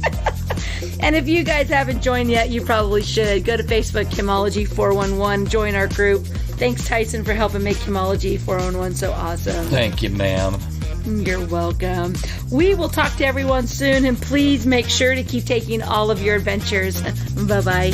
[SPEAKER 2] And if you guys haven't joined yet, you probably should. Go to Facebook, Kimology 411. Join our group. Thanks, Tyson, for helping make Kimology 411 so awesome.
[SPEAKER 3] Thank you, ma'am.
[SPEAKER 2] You're welcome. We will talk to everyone soon, and please make sure to keep taking all of your adventures. Bye-bye.